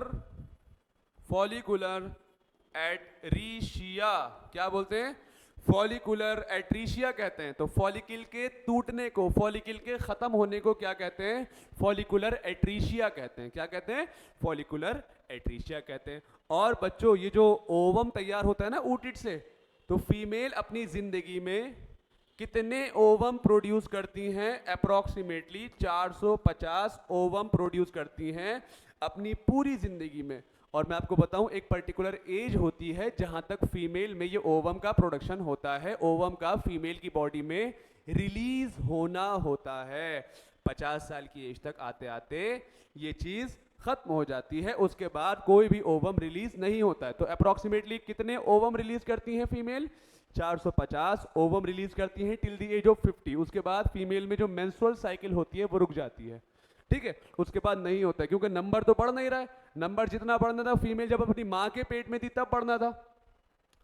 एट्रीशिया, क्या बोलते हैं? फॉलिकुलर एट्रीशिया कहते हैं। तो फॉलिकल के टूटने को, फॉलिकल के खत्म होने को क्या कहते हैं? फॉलिकुलर एट्रीशिया कहते हैं। क्या कहते हैं? फॉलिकुलर एट्रीशिया कहते हैं। और बच्चों ये जो ओवम तैयार होता है ना ऊटिड से, तो फीमेल अपनी जिंदगी में कितने ओवम प्रोड्यूस करती हैं? अप्रॉक्सीमेटली 450 ओवम प्रोड्यूस करती हैं अपनी पूरी जिंदगी में। और मैं आपको बताऊं, एक पर्टिकुलर एज होती है जहां तक फीमेल में ये ओवम का प्रोडक्शन होता है, ओवम का फीमेल की बॉडी में रिलीज होना होता है। 50 साल की एज तक आते आते ये चीज खत्म हो जाती है, उसके बाद कोई भी ओवम रिलीज नहीं होता है। तो अप्रॉक्सीमेटली कितने ओवम रिलीज करती हैं फीमेल? 450 ओवम रिलीज करती हैं टिल द एज ऑफ 50। उसके बाद फीमेल में जो मेंस्ट्रुअल साइकिल होती है वो रुक जाती है, ठीक है? उसके बाद नहीं होता है, क्योंकि नंबर तो बढ़ नहीं रहा है। नंबर जितना बढ़ना था फीमेल जब अपनी माँ के पेट में थी तब बढ़ना था,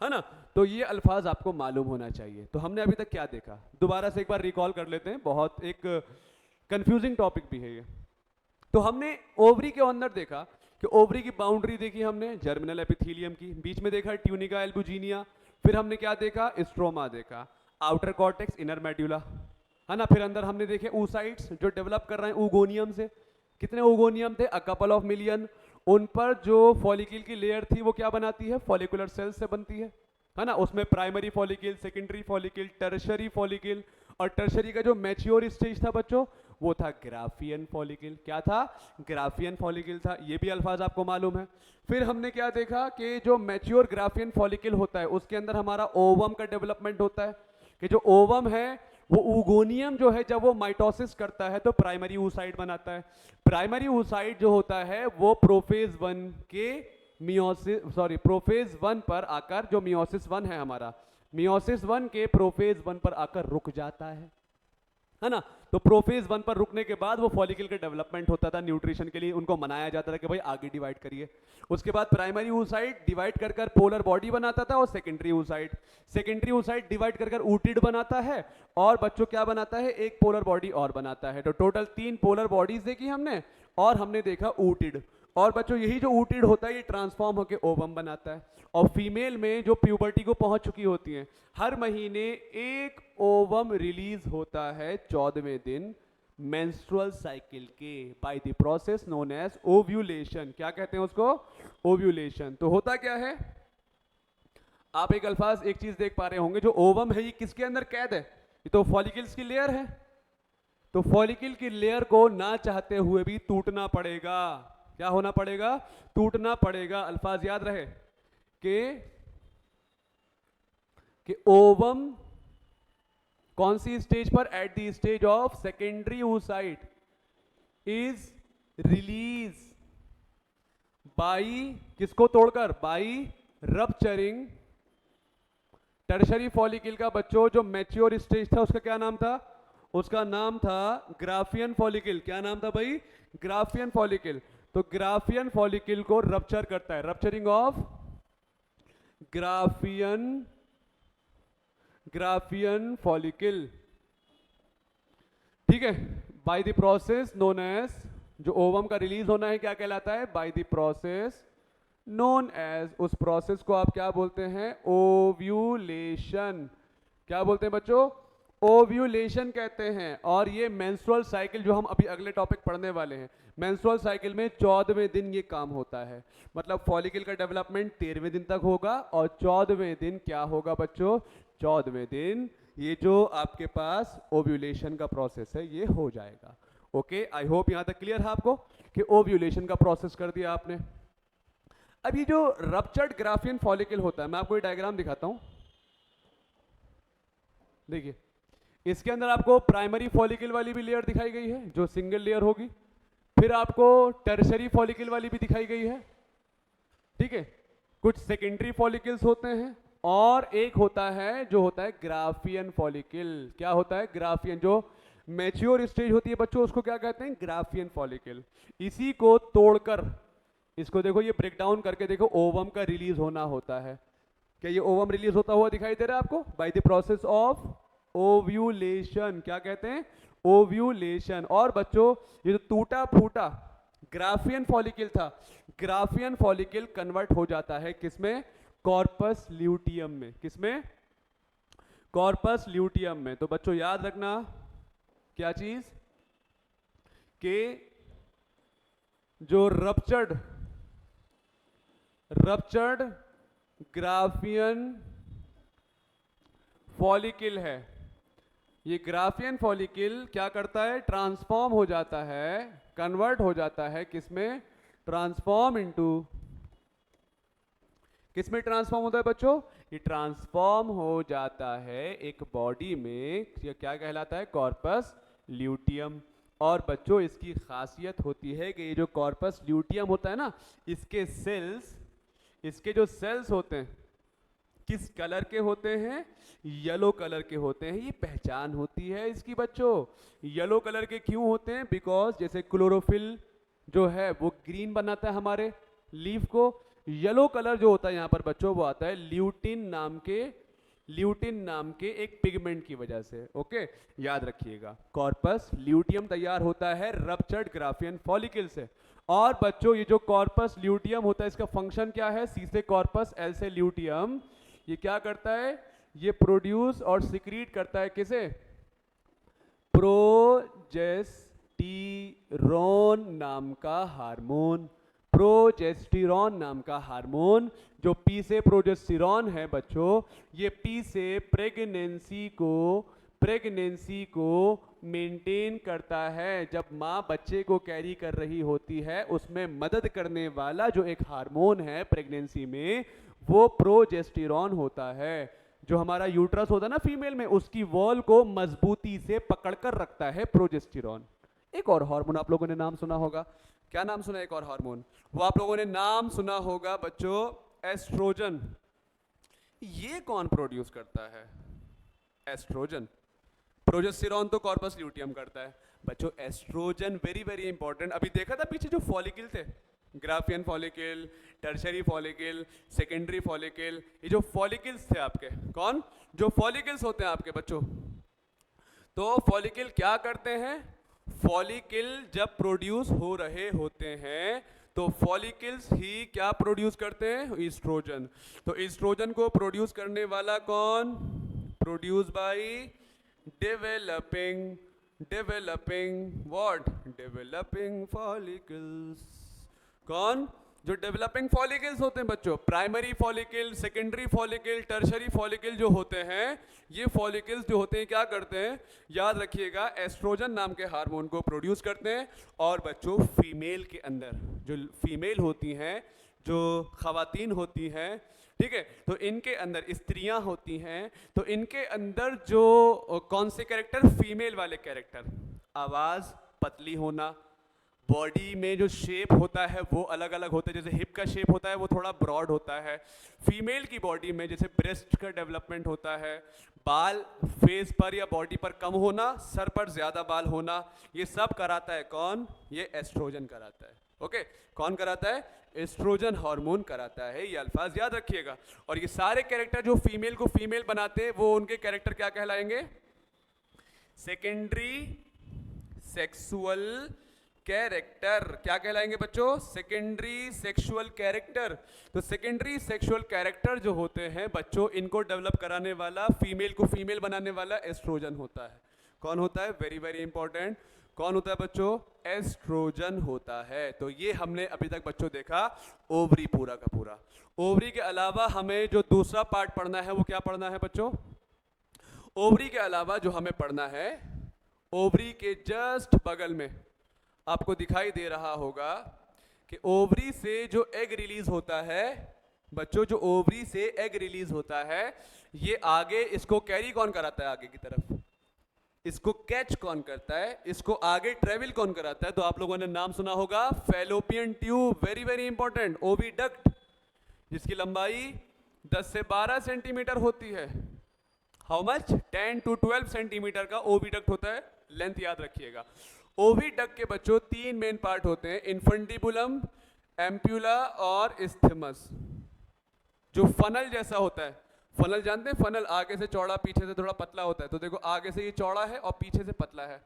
है ना? तो ये अल्फाज आपको मालूम होना चाहिए। तो हमने अभी तक क्या देखा, दोबारा से एक बार रिकॉल कर लेते हैं, बहुत एक कंफ्यूजिंग टॉपिक भी है ये। तो हमने ओवरी के अंदर देखा कि ओवरी की बाउंड्री देखी हमने जर्मिनल एपिथेलियम की, बीच में देखा ट्यूनिका एल्बुजिनिया, फिर हमने क्या देखा? स्ट्रोमा देखा, आउटर कॉर्टेक्स, इनर मेड्यूला, है ना? फिर अंदर हमने देखे oocytes जो डेवलप कर रहे हैं oogoनियम से। कितने oogoनियम थे? A couple of million. उन पर जो फॉलिकल की लेयर थी वो क्या बनाती है? फॉलिकुलर सेल्स से बनती है ना? उसमें primary follicle, secondary follicle, tertiary follicle, और टर्शरी का जो मैच्योर स्टेज था बच्चों वो था ग्राफियन फॉलिकल। क्या था? ग्राफियन फॉलिकल था। ये भी अल्फाज आपको मालूम है। फिर हमने क्या देखा कि जो मैच्योर ग्राफियन फॉलिकल होता है उसके अंदर हमारा ओवम का डेवलपमेंट होता है, कि जो ओवम है वो oogoनियम जो है जब वो माइटोसिस करता है तो प्राइमरी oocyte बनाता है। प्राइमरी oocyte जो होता है वो प्रोफेज 1 के प्रोफेज 1 पर आकर, जो मियोसिस 1 है हमारा, मियोसिस 1 के प्रोफेज 1 पर आकर रुक जाता है ना? तो प्रोफेज 1 पर रुकने के बाद वो फॉलिकल का डेवलपमेंट होता था, न्यूट्रिशन के लिए उनको मनाया जाता था कि भाई आगे डिवाइड करिए। उसके बाद प्राइमरी oocyte डिवाइड कर कर पोलर बॉडी बनाता था, और सेकेंडरी oocyte डिवाइड कर कर ऊटिड बनाता है, और बच्चों क्या बनाता है? एक पोलर बॉडी और बनाता है। तो टोटल 3 पोलर बॉडीज देखी हमने, और हमने देखा ऊटिड। और बच्चों यही जो ऊटिड होता है ये ट्रांसफॉर्म होकर ओवम बनाता है। और फीमेल में जो प्यूबर्टी को पहुंच चुकी होती हैं, हर महीने एक ओवम रिलीज होता है 14वें दिन मेंस्ट्रुअल साइकिल के, by the process known as ovulation. क्या कहते हैं उसको? ओव्यूलेशन। तो होता क्या है, आप एक अल्फाज, एक चीज देख पा रहे होंगे, जो ओवम है ये किसके अंदर कैद है? ये तो फॉलिकल्स की लेयर है। तो फॉलिकल की लेयर को ना चाहते हुए भी टूटना पड़ेगा। क्या होना पड़ेगा? टूटना पड़ेगा। अल्फाज याद रहे कि ओवम कौन सी स्टेज पर? At the stage of secondary oocyte is release by, किसको तोड़कर? बाई रप्चरिंग टर्शरी फॉलिकल का। बच्चों जो मैच्योर स्टेज था उसका क्या नाम था? उसका नाम था ग्राफियन फॉलिकल। क्या नाम था भाई? Graafian follicle. तो ग्राफियन फॉलिकल को रप्चर करता है, रप्चरिंग ऑफ ग्राफियन फॉलिकल, ठीक है, by the process known as, जो ओवम का रिलीज होना है क्या कहलाता है? By the process known as, उस प्रोसेस को आप क्या बोलते हैं? ओव्यूलेशन। क्या बोलते हैं बच्चों? ओव्यूलेशन कहते हैं। और ये मेंस्ट्रुअल साइकिल जो हम अभी अगले टॉपिक पढ़ने वाले हैं, मेंस्ट्रुअल साइकिल में 14वें दिन ये काम होता है। मतलब फॉलिकल का डेवलपमेंट 13वें दिन तक होगा, और 14वें दिन क्या होगा बच्चों? 14वें दिन ये जो आपके पास ओव्यूलेशन का प्रोसेस है ये हो जाएगा। ओके, आई होप यहां तक क्लियर है आपको कि ओव्यूलेशन का प्रोसेस कर दिया आपने। अब ये जो रप्चर्ड ग्राफियन फॉलिकल होता है, मैं आपको ये डायग्राम दिखाता हूं। देखिए, इसके अंदर आपको प्राइमरी फॉलिकल वाली भी लेयर दिखाई गई है जो सिंगल लेयर होगी, फिर आपको टर्शरी फॉलिकल वाली भी दिखाई गई है, ठीक है। कुछ सेकेंडरी फॉलिकल्स होते हैं, और एक होता है जो होता है ग्राफियन फॉलिकल। क्या होता है? ग्राफियन। जो मैच्योर स्टेज होती है बच्चों उसको क्या कहते हैं? Graafian follicle. इसी को तोड़कर, इसको देखो, ये ब्रेक डाउन करके देखो, ओवम का रिलीज होना होता है। क्या ये ओवम रिलीज होता हुआ दिखाई दे रहा है आपको? Bye the process of ovulation, क्या कहते हैं, ओव्यूलेशन। और बच्चों ये जो टूटा फूटा ग्राफियन फॉलिकल था, ग्राफियन फॉलिकल कन्वर्ट हो जाता है किसमें, कॉर्पस ल्यूटियम में। किसमें, कॉर्पस ल्यूटियम में। तो बच्चों याद रखना क्या चीज, कि जो रप्चर्ड ग्राफियन फॉलिकल है, ये ग्राफियन फॉलिकल क्या करता है, ट्रांसफॉर्म हो जाता है, कन्वर्ट हो जाता है किसमें, ट्रांसफॉर्म इनटू, किसमें ट्रांसफॉर्म होता है बच्चों, ये ट्रांसफॉर्म हो जाता है एक बॉडी में, ये क्या कहलाता है, कॉर्पस ल्यूटियम। और बच्चों इसकी खासियत होती है कि ये जो कॉर्पस ल्यूटियम होता है ना, इसके सेल्स, इसके जो सेल्स होते हैं किस कलर के होते हैं, येलो कलर के होते हैं। ये पहचान होती है इसकी बच्चों। येलो कलर के क्यों होते हैं, बिकॉज जैसे क्लोरोफिल जो है वो ग्रीन बनाता है हमारे लीफ को, येलो कलर जो होता है यहाँ पर बच्चों वो आता है ल्यूटिन नाम के एक पिगमेंट की वजह से। ओके, याद रखिएगा, कॉर्पस ल्यूटियम तैयार होता है रप्चर्ड ग्राफियन फॉलिकल से। और बच्चों ये जो कॉर्पस ल्यूटियम होता है इसका फंक्शन क्या है, सी से कॉर्पस, एल से ल्यूटियम, ये क्या करता है, ये प्रोड्यूस और सिक्रीट करता है किसे, प्रोजेस्टेरॉन नाम का हार्मोन। प्रोजेस्टेरॉन नाम का हार्मोन, जो पी से प्रोजेस्टेरॉन है बच्चों, ये पी से प्रेगनेंसी को मेंटेन करता है। जब माँ बच्चे को कैरी कर रही होती है उसमें मदद करने वाला जो एक हार्मोन है प्रेगनेंसी में, वो प्रोजेस्टेरॉन होता है। जो हमारा यूट्रस होता है ना फीमेल में, उसकी वॉल को मजबूती से पकड़कर रखता है प्रोजेस्टेरॉन। एक और हार्मोन आप लोगों ने नाम सुना होगा, क्या नाम सुना, एक और हार्मोन, वो आप लोगों ने नाम सुना होगा बच्चों, एस्ट्रोजन। ये कौन प्रोड्यूस करता है, एस्ट्रोजन। प्रोजेस्टेरॉन तो कॉर्पस ल्यूटियम करता है बच्चों, एस्ट्रोजन वेरी वेरी इंपॉर्टेंट। अभी देखा था पीछे जो फॉलिकल थे, Graafian follicle, tertiary follicle, secondary follicle, ये जो फॉलिकल्स थे आपके, कौन, जो फॉलिकल्स होते हैं आपके बच्चों, तो फॉलिकल क्या करते हैं, फॉलिकल जब प्रोड्यूस हो रहे होते हैं तो फॉलिकल्स ही क्या प्रोड्यूस करते हैं, ईस्ट्रोजन। तो ईस्ट्रोजन को प्रोड्यूस करने वाला कौन, प्रोड्यूस बाय डेवलपिंग फॉलिकल्स। कौन, जो डेवलपिंग फॉलिकल्स होते हैं बच्चों, primary follicle, secondary follicle, tertiary follicle जो होते हैं, ये फॉलिकल्स जो होते हैं क्या करते हैं, याद रखिएगा, एस्ट्रोजन नाम के हार्मोन को प्रोड्यूस करते हैं। और बच्चों फीमेल के अंदर, जो फीमेल होती हैं, जो खवातीन होती हैं, ठीक है, तो इनके अंदर स्त्रियां होती हैं, तो इनके अंदर जो कौन से कैरेक्टर, फीमेल वाले कैरेक्टर, आवाज पतली होना, बॉडी में जो शेप होता है वो अलग अलग होता है, जैसे हिप का शेप होता है वो थोड़ा ब्रॉड होता है, फीमेल की बॉडी में जैसे ब्रेस्ट का डेवलपमेंट होता है, बाल फेस पर या बॉडी पर कम होना, सर पर ज्यादा बाल होना, ये सब कराता है कौन, ये एस्ट्रोजन कराता है। ओके, कौन कराता है, एस्ट्रोजन हार्मोन कराता है, ये अल्फाज याद रखिएगा। और ये सारे कैरेक्टर जो फीमेल को फीमेल बनाते हैं वो उनके कैरेक्टर क्या कहलाएंगे, सेकेंडरी सेक्सुअल कैरेक्टर। क्या कहलाएंगे बच्चों, सेकेंडरी सेक्सुअल कैरेक्टर। तो सेकेंडरी सेक्सुअल कैरेक्टर जो होते हैं बच्चों, इनको डेवलप कराने वाला, फीमेल को फीमेल बनाने वाला एस्ट्रोजन होता है। कौन होता है, वेरी वेरी इंपॉर्टेंट, कौन होता है बच्चों, एस्ट्रोजन होता है। तो ये हमने अभी तक बच्चों देखा ओवरी पूरा का पूरा। ओवरी के अलावा हमें जो दूसरा पार्ट पढ़ना है वो क्या पढ़ना है बच्चों, ओवरी के अलावा जो हमें पढ़ना है, ओवरी के जस्ट बगल में आपको दिखाई दे रहा होगा कि ओवरी से जो एग रिलीज होता है बच्चों, जो ओवरी से एग रिलीज होता है, ये आगे इसको कैरी कौन कराता है, आगे की तरफ इसको कैच कौन करता है, इसको आगे ट्रेवल कौन कराता है, तो आप लोगों ने नाम सुना होगा fallopian tube, very very important, oviduct, जिसकी लंबाई 10 से 12 सेंटीमीटर होती है। हाउ मच, 10 to 12 सेंटीमीटर का ओविडक्ट होता है, लेंथ याद रखिएगा। ओविडक्ट के बच्चों 3 मेन पार्ट होते हैं, इन्फंटिबुलम, एम्प्यूला और इस्थमस। जो फनल जैसा होता है, फनल जानते हैं, फनल आगे से चौड़ा पीछे से थोड़ा पतला होता है, तो देखो आगे से ये चौड़ा है और पीछे से पतला है।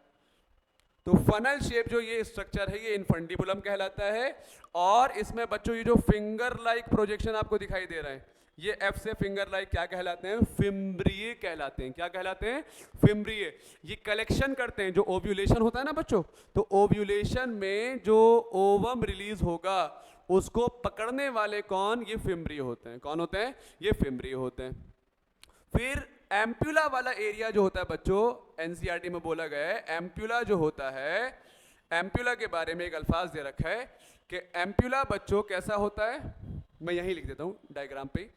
तो फनल शेप जो ये स्ट्रक्चर है ये इनफंडिबुलम कहलाता है। और इसमें बच्चों ये जो फिंगर लाइक प्रोजेक्शन आपको दिखाई दे रहा है, ये एफ से फिंगर लाइक क्या कहलाते हैं? फिम्ब्रिये कहलाते हैं। क्या कहलाते हैं? फिम्ब्रिये। ये कलेक्शन करते हैं, जो ओव्यूलेशन होता है ना बच्चों, तो ओव्यूलेशन में जो ओवम रिलीज होगा उसको पकड़ने वाले कौन? ये फिम्ब्रिये होते हैं। कौन होते हैं? ये फिम्ब्रिये होते हैं। फिर एम्प्यूला वाला एरिया जो होता है बच्चों, एनसीईआरटी में बोला गया है, एम्प्यूला जो होता है, एम्प्यूला के बारे में एक अल्फाज दे रखा है कि एम्प्यूला बच्चों कैसा होता है, मैं यहीं लिख देता हूं डायग्राम पे।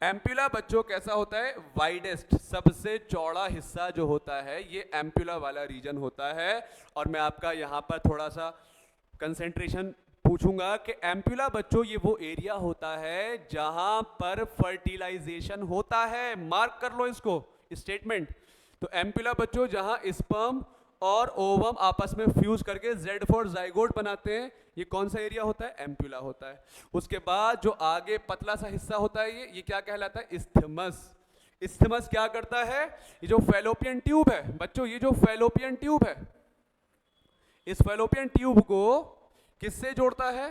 एम्प्यूला बच्चों कैसा होता है? वाइडेस्ट, सबसे चौड़ा हिस्सा जो होता है ये एम्प्यूला वाला रीजन होता है। और मैं आपका यहाँ पर थोड़ा सा कंसेंट्रेशन पूछूंगा कि एम्प्यूला बच्चों ये वो एरिया होता है जहां पर फर्टिलाइजेशन होता है। मार्क कर लो इसको, स्टेटमेंट। तो एम्प्यूला बच्चों जहां स्पर्म और ओवम आपस में फ्यूज करके Z4 जाइगोट बनाते हैं, ये कौन सा एरिया होता है? एम्प्यूला होता है। उसके बाद जो आगे पतला सा हिस्सा होता है ये क्या कहलाता है? इस्थमस। इस्थमस क्या करता है? ये जो फैलोपियन ट्यूब है बच्चों, ये जो फैलोपियन ट्यूब है, इस फैलोपियन ट्यूब को किससे जोड़ता है?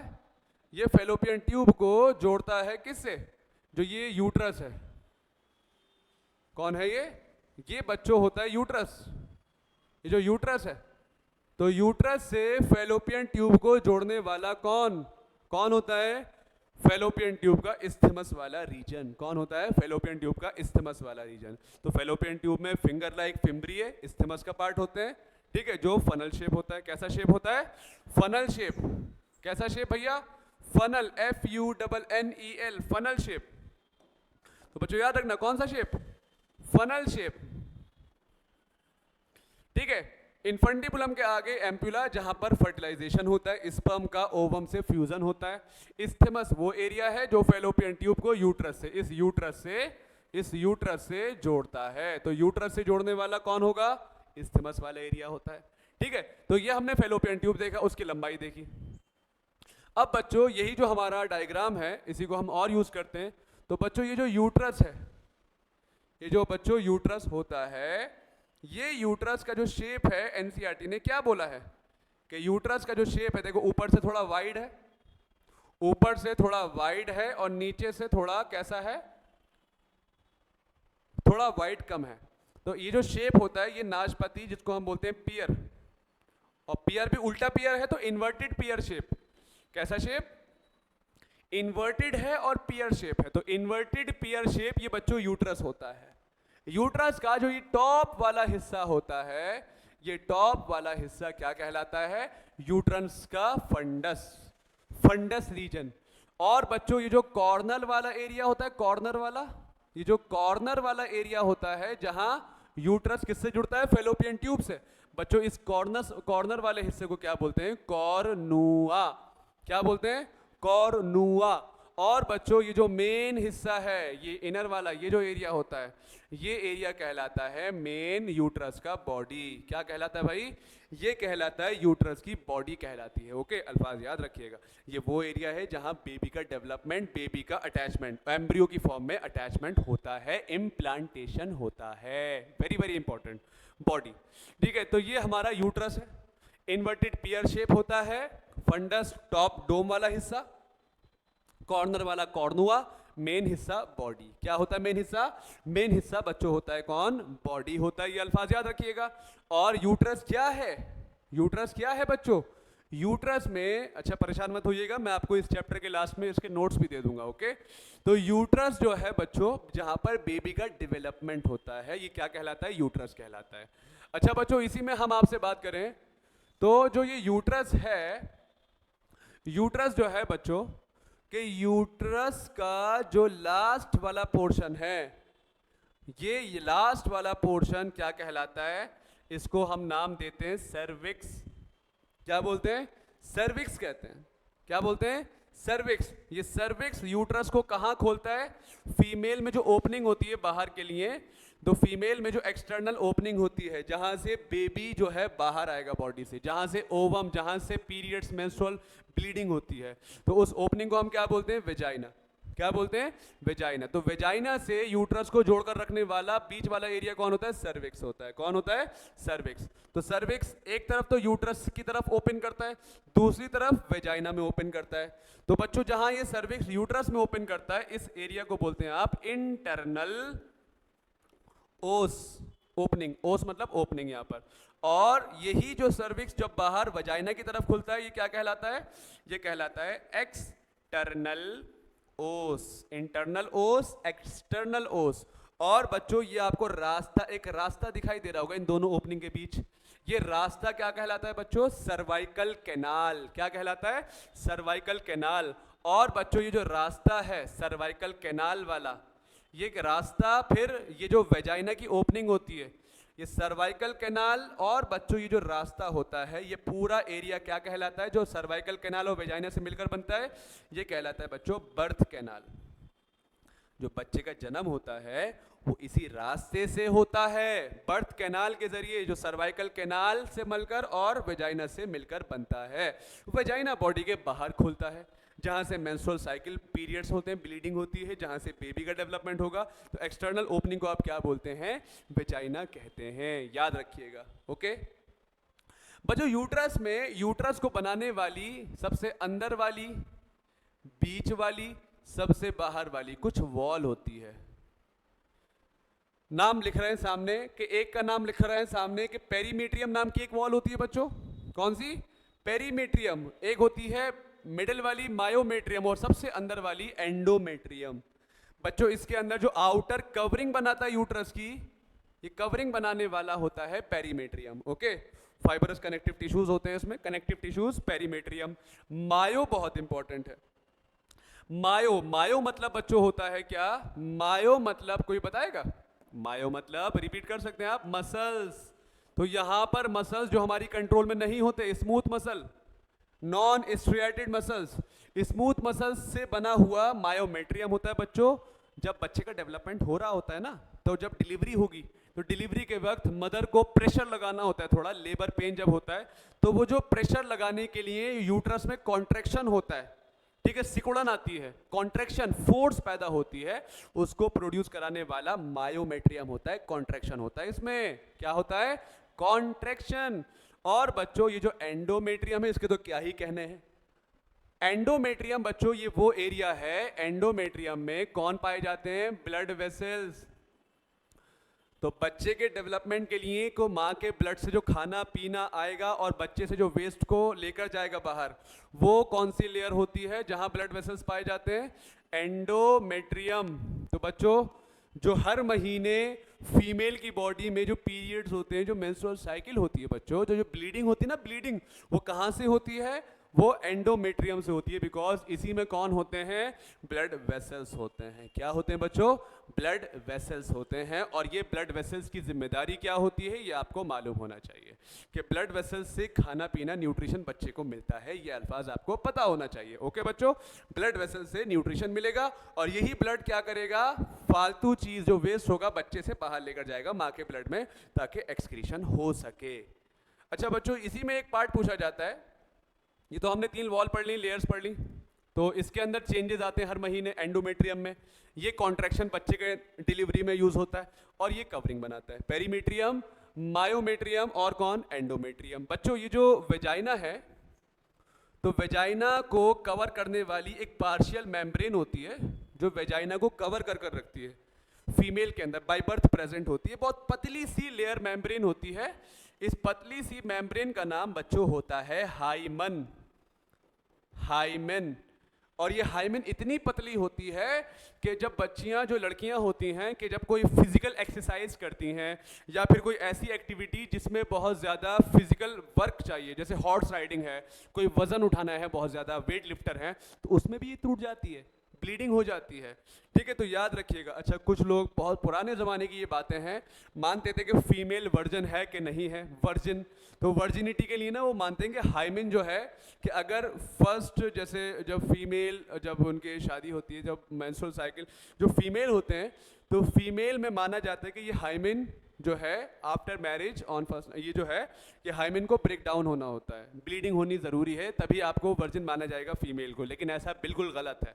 ये फैलोपियन ट्यूब को जोड़ता है किससे? जो ये यूट्रस है। कौन है ये? ये बच्चों होता है यूट्रस। ये जो यूट्रस है, तो यूट्रस से फैलोपियन ट्यूब को जोड़ने वाला कौन? कौन होता है? फैलोपियन ट्यूब का इस्थमस वाला रीजन। कौन होता है? फैलोपियन ट्यूब का इस्थमस वाला रीजन। तो फैलोपियन ट्यूब में फिंगर लाइक फिम्ब्रिये इस्थमस का पार्ट होते हैं, ठीक है, जो फनल शेप होता है। कैसा शेप होता है? Funnel shape. कैसा शेप भैया? Funnel, FUNNEL, funnel shape. तो बच्चों याद रखना कौन सा शेप? फनल शेप, ठीक है। इनफंडिबुलम के आगे एम्प्यूला जहां पर फर्टिलाइजेशन होता है, स्पर्म का ओवम से फ्यूजन होता है। इस्थमस वो एरिया है जो फैलोपियन ट्यूब को यूट्रस से, इस यूट्रस से जोड़ता है। तो यूट्रस से जोड़ने वाला कौन होगा? इस्थमस वाला एरिया होता है, ठीक है। तो ये हमने फैलोपियन ट्यूब देखा, उसकी लंबाई देखी। अब बच्चों यही जो हमारा डायग्राम है इसी को हम और यूज करते हैं। तो बच्चों ये जो यूट्रस है, ये जो बच्चों यूट्रस होता है, ये यूट्रस का जो शेप है, एनसीईआरटी ने क्या बोला है कि यूट्रस का जो शेप है, देखो ऊपर से थोड़ा वाइड है, ऊपर से थोड़ा वाइड है और नीचे से थोड़ा कैसा है? थोड़ा वाइड कम है। तो ये जो शेप होता है ये नाशपाती, जिसको हम बोलते हैं पियर, और पियर भी उल्टा पियर है तो इन्वर्टेड पियर शेप। कैसा शेप? इन्वर्टेड है और पियर शेप है। तो इन्वर्टेड पियर शेप ये बच्चों यूट्रस होता है। यूट्रस का जो ये टॉप वाला हिस्सा होता है, ये टॉप वाला हिस्सा क्या कहलाता है? यूट्रस का फंडस, फंडस रीजन। और बच्चों ये जो कॉर्नर वाला एरिया होता है, कॉर्नर वाला, ये जो कॉर्नर वाला एरिया होता है जहां यूट्रस किससे जुड़ता है? फैलोपियन ट्यूब से। बच्चों इस कॉर्नर वाले हिस्से को क्या बोलते हैं? कॉर्नुआ। क्या बोलते हैं? कॉर्नुआ। और बच्चों ये जो मेन हिस्सा है, ये इनर वाला, ये जो एरिया होता है, ये एरिया कहलाता है मेन यूट्रस का बॉडी। क्या कहलाता है भाई? ये कहलाता है यूट्रस की बॉडी कहलाती है। ओके, अल्फाज याद रखिएगा। ये वो एरिया है जहां बेबी का डेवलपमेंट, बेबी का अटैचमेंट, एम्ब्रियो की फॉर्म में अटैचमेंट होता है, इम्प्लांटेशन होता है। वेरी वेरी इंपॉर्टेंट, बॉडी, ठीक है। तो ये हमारा यूट्रस है, इन्वर्टेड पियर शेप होता है, फंडस टॉप डोम वाला हिस्सा, कॉर्नर वाला कॉर्नुआ, मेन हिस्सा बॉडी। क्या होता है मेन हिस्सा? मेन हिस्सा बच्चों होता है कौन? बॉडी होता है। ये अल्फाज याद रखिएगा। और यूट्रस क्या है? यूट्रस क्या है बच्चों? यूट्रस में, अच्छा परेशान मत होइएगा, मैं आपको इस चैप्टर के लास्ट में इसके नोट्स भी दे दूंगा। ओके, तो यूट्रस जो है बच्चों जहां पर बेबी का डेवलपमेंट होता है, ये क्या कहलाता है? यूट्रस कहलाता है। अच्छा बच्चों, इसी में हम आपसे बात करें तो जो ये यूट्रस है, यूट्रस जो है बच्चों कि यूट्रस का जो लास्ट वाला पोर्शन है, ये लास्ट वाला पोर्शन क्या कहलाता है? इसको हम नाम देते हैं सर्विक्स। क्या बोलते हैं? सर्विक्स कहते हैं। क्या बोलते हैं? सर्विक्स। ये सर्विक्स यूट्रस को कहाँ खोलता है? फीमेल में जो ओपनिंग होती है बाहर के लिए, तो फीमेल में जो एक्सटर्नल ओपनिंग होती है जहां से बेबी जो है बाहर आएगा बॉडी से, जहां से ओवम, जहां से पीरियड्स मेंस्ट्रुअल ब्लीडिंग होती है, तो उस ओपनिंग को हम क्या बोलते हैं? वेजाइना। क्या बोलते हैं? वेजाइना। तो वेजाइना से यूट्रस को जोड़कर रखने वाला बीच वाला एरिया कौन होता है? सर्विक्स होता है। कौन होता है? सर्विक्स। तो सर्विक्स एक तरफ तो यूट्रस की तरफ ओपन करता है, दूसरी तरफ वेजाइना में ओपन करता है। तो बच्चों जहां ये सर्विक्स यूट्रस में ओपन करता है, इस एरिया को बोलते हैं आप इंटरनल ओस ओपनिंग। ओस मतलब ओपनिंग यहां पर। और यही जो सर्विक्स जब बाहर वजाइना की तरफ खुलता है, ये क्या कहलाता है? ये कहलाता है एक्सटर्नल ओस। इंटरनल ओस, एक्सटर्नल ओस। और बच्चों ये आपको रास्ता, एक रास्ता दिखाई दे रहा होगा इन दोनों ओपनिंग के बीच, ये रास्ता क्या कहलाता है बच्चों? Cervical canal. क्या कहलाता है? Cervical canal. और बच्चों ये जो रास्ता है सर्वाइकल कैनाल वाला, ये रास्ता फिर ये जो वेजाइना की ओपनिंग होती है, ये सर्वाइकल कैनाल और बच्चों ये जो रास्ता होता है, ये पूरा एरिया क्या कहलाता है? जो सर्वाइकल कैनाल और वेजाइना से मिलकर बनता है, ये कहलाता है बच्चों बर्थ कैनाल। जो बच्चे का जन्म होता है वो इसी रास्ते से होता है, बर्थ कैनाल के जरिए, जो सर्वाइकल कैनाल से मिलकर और वेजाइना से मिलकर बनता है। वेजाइना बॉडी के बाहर खुलता है, जहां से मेंस्ट्रुअल साइकिल पीरियड्स होते हैं, ब्लीडिंग होती है, जहां से बेबी का डेवलपमेंट होगा। तो एक्सटर्नल ओपनिंग को आप क्या बोलते हैं? वेजाइना कहते हैं, याद रखिएगा। ओके बच्चों, यूट्रस में यूट्रस को बनाने वाली सबसे अंदर वाली, बीच वाली, सबसे बाहर वाली कुछ वॉल होती है। नाम लिख रहे हैं सामने कि एक का नाम लिख रहे हैं सामने कि पेरीमेट्रियम नाम की एक वॉल होती है बच्चों। कौन सी? पेरीमेट्रियम। एक होती है मिडिल वाली मायोमेट्रियम और सबसे अंदर वाली एंडोमेट्रियम। बच्चों इसके अंदर जो आउटर कवरिंग बनाता है यूट्रस की, ये कवरिंग बनाने वाला होता है perimetrium. Okay, fibrous connective tissues होते हैं इसमें, कनेक्टिव टिश्यूज पेरीमेट्रियम। मायो बहुत इंपॉर्टेंट है। मायो, मायो मतलब बच्चों होता है क्या? मायो मतलब कोई बताएगा? मायो मतलब रिपीट कर सकते हैं आप, मसल्स। तो यहां पर मसल्स जो हमारी कंट्रोल में नहीं होते, smooth muscle, non striated muscles, smooth muscles से बना हुआ मायोमेट्रियम होता है बच्चों। जब बच्चे का डेवलपमेंट हो रहा होता है ना, तो जब डिलीवरी होगी तो डिलीवरी के वक्त मदर को प्रेशर लगाना होता है, थोड़ा लेबर पेन जब होता है, तो वो जो प्रेशर लगाने के लिए यूट्रस में कॉन्ट्रैक्शन होता है, ठीक है, सिकुड़न आती है, कॉन्ट्रैक्शन, फोर्स पैदा होती है, उसको प्रोड्यूस कराने वाला मायोमेट्रियम होता है, कॉन्ट्रैक्शन होता है। इसमें क्या होता है? कॉन्ट्रैक्शन। और बच्चों ये जो एंडोमेट्रियम है, इसके तो क्या ही कहने हैं। एंडोमेट्रियम बच्चों ये वो एरिया है, एंडोमेट्रियम में कौन पाए जाते हैं? Blood vessels. तो बच्चे के डेवलपमेंट के लिए को माँ के ब्लड से जो खाना पीना आएगा और बच्चे से जो वेस्ट को लेकर जाएगा बाहर, वो कौन सी लेयर होती है जहां ब्लड वेसल्स पाए जाते हैं? एंडोमेट्रियम। तो बच्चों जो हर महीने फीमेल की बॉडी में जो पीरियड्स होते हैं, जो मेंस्ट्रुअल साइकिल होती है बच्चों, जो ब्लीडिंग होती है ना, ब्लीडिंग वो कहाँ से होती है? वो एंडोमेट्रियम से होती है, बिकॉज इसी में कौन होते हैं? ब्लड वेसल्स होते हैं। क्या होते हैं बच्चों? ब्लड वेसल्स होते हैं। और ये ब्लड वेसल्स की जिम्मेदारी क्या होती है, ये आपको मालूम होना चाहिए कि ब्लड वेसल्स से खाना पीना, न्यूट्रिशन बच्चे को मिलता है, ये अल्फाज आपको पता होना चाहिए। ओके बच्चों, ब्लड वेसल्स से न्यूट्रिशन मिलेगा और यही ब्लड क्या करेगा? फालतू चीज जो वेस्ट होगा बच्चे से बाहर लेकर जाएगा माँ के ब्लड में, ताकि एक्सक्रीशन हो सके। अच्छा बच्चों, इसी में एक पार्ट पूछा जाता है, ये तो हमने 3 वॉल पढ़ ली, लेयर्स पढ़ ली, तो इसके अंदर चेंजेस आते हैं हर महीने एंडोमेट्रियम में। ये कॉन्ट्रैक्शन बच्चे के डिलीवरी में यूज होता है और ये कवरिंग बनाता है, पेरीमेट्रियम, मायोमेट्रियम और कौन? एंडोमेट्रियम। बच्चों ये जो वेजाइना है, तो वेजाइना को कवर करने वाली एक पार्शियल मेम्ब्रेन होती है, जो वेजाइना को कवर कर कर रखती है, फीमेल के अंदर बाय बर्थ प्रेजेंट होती है। बहुत पतली सी लेयर मेम्ब्रेन होती है। इस पतली सी मेम्ब्रेन का नाम बच्चों होता है हाइमन। हाइमेन। और ये हाइमेन इतनी पतली होती है कि जब बच्चियां, जो लड़कियां होती हैं, कि जब कोई फिजिकल एक्सरसाइज करती हैं या फिर कोई ऐसी एक्टिविटी जिसमें बहुत ज़्यादा फिजिकल वर्क चाहिए, जैसे हॉर्स राइडिंग है, कोई वजन उठाना है, बहुत ज़्यादा वेट लिफ्टर है, तो उसमें भी ये टूट जाती है, ब्लीडिंग हो जाती है। ठीक है, तो याद रखिएगा। अच्छा, कुछ लोग बहुत पुराने ज़माने की ये बातें हैं, मानते थे कि फीमेल वर्जिन है कि नहीं है, वर्जिन, तो वर्जिनिटी के लिए ना वो मानते हैं कि हाइमेन जो है, कि अगर फर्स्ट, जैसे जब फीमेल, जब उनकी शादी होती है, जब मेंस्ट्रुअल साइकिल, जो फीमेल होते हैं, तो फीमेल में माना जाता है कि ये हाइमेन जो है आफ्टर मैरिज ऑन फर्स्ट, ये जो है कि हाइमेन को ब्रेक डाउन होना होता है, ब्लीडिंग होनी ज़रूरी है, तभी आपको वर्जिन माना जाएगा फीमेल को। लेकिन ऐसा बिल्कुल गलत है।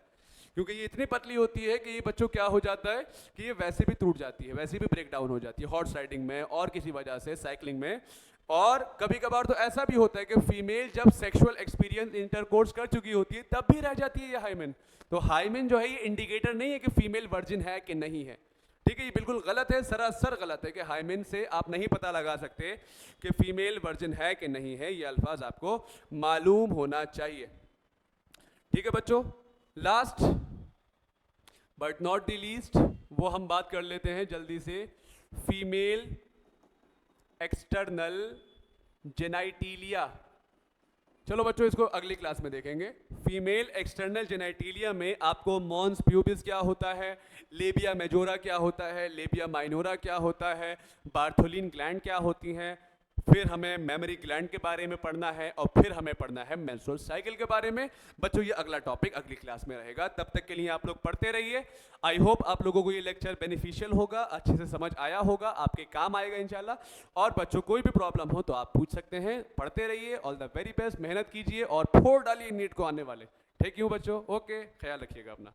क्योंकि ये इतनी पतली होती है कि ये बच्चों क्या हो जाता है कि ये वैसे भी टूट जाती है, वैसे भी ब्रेक डाउन हो जाती है हॉर्स राइडिंग में और किसी वजह से साइकिलिंग में। और कभी कभार तो ऐसा भी होता है कि फीमेल जब सेक्सुअल एक्सपीरियंस इंटरकोर्स कर चुकी होती है तब भी रह जाती है ये हाइमेन। तो हाइमेन जो है ये इंडिकेटर नहीं है कि फीमेल वर्जिन है कि नहीं है, ठीक है, ये बिल्कुल गलत है, सरासर गलत है कि हाइमेन से आप नहीं पता लगा सकते कि फीमेल वर्जिन है कि नहीं है, ये अल्फाज आपको मालूम होना चाहिए। ठीक है बच्चों, last but not the least वो हम बात कर लेते हैं जल्दी से, फीमेल एक्सटर्नल जेनाइटिलिया। चलो बच्चों इसको अगली क्लास में देखेंगे। फीमेल एक्सटर्नल जेनाइटिलिया में आपको मॉन्स प्यूबिस क्या होता है, लेबिया मेजोरा क्या होता है, लेबिया माइनोरा क्या होता है, बार्थोलिन ग्लैंड क्या होती हैं, फिर हमें मेमोरी ग्लैंड के बारे में पढ़ना है और फिर हमें पढ़ना है मेंस्ट्रुअल साइकिल के बारे में। बच्चों ये अगला टॉपिक अगली क्लास में रहेगा, तब तक के लिए आप लोग पढ़ते रहिए। आई होप आप लोगों को ये लेक्चर बेनिफिशियल होगा, अच्छे से समझ आया होगा, आपके काम आएगा इंशाल्लाह। और बच्चों कोई भी प्रॉब्लम हो तो आप पूछ सकते हैं, पढ़ते रहिए। ऑल द वेरी बेस्ट, मेहनत कीजिए और फोड़ डालिए नीट को आने वाले। थैंक यू बच्चों, ओके, ख्याल रखिएगा अपना।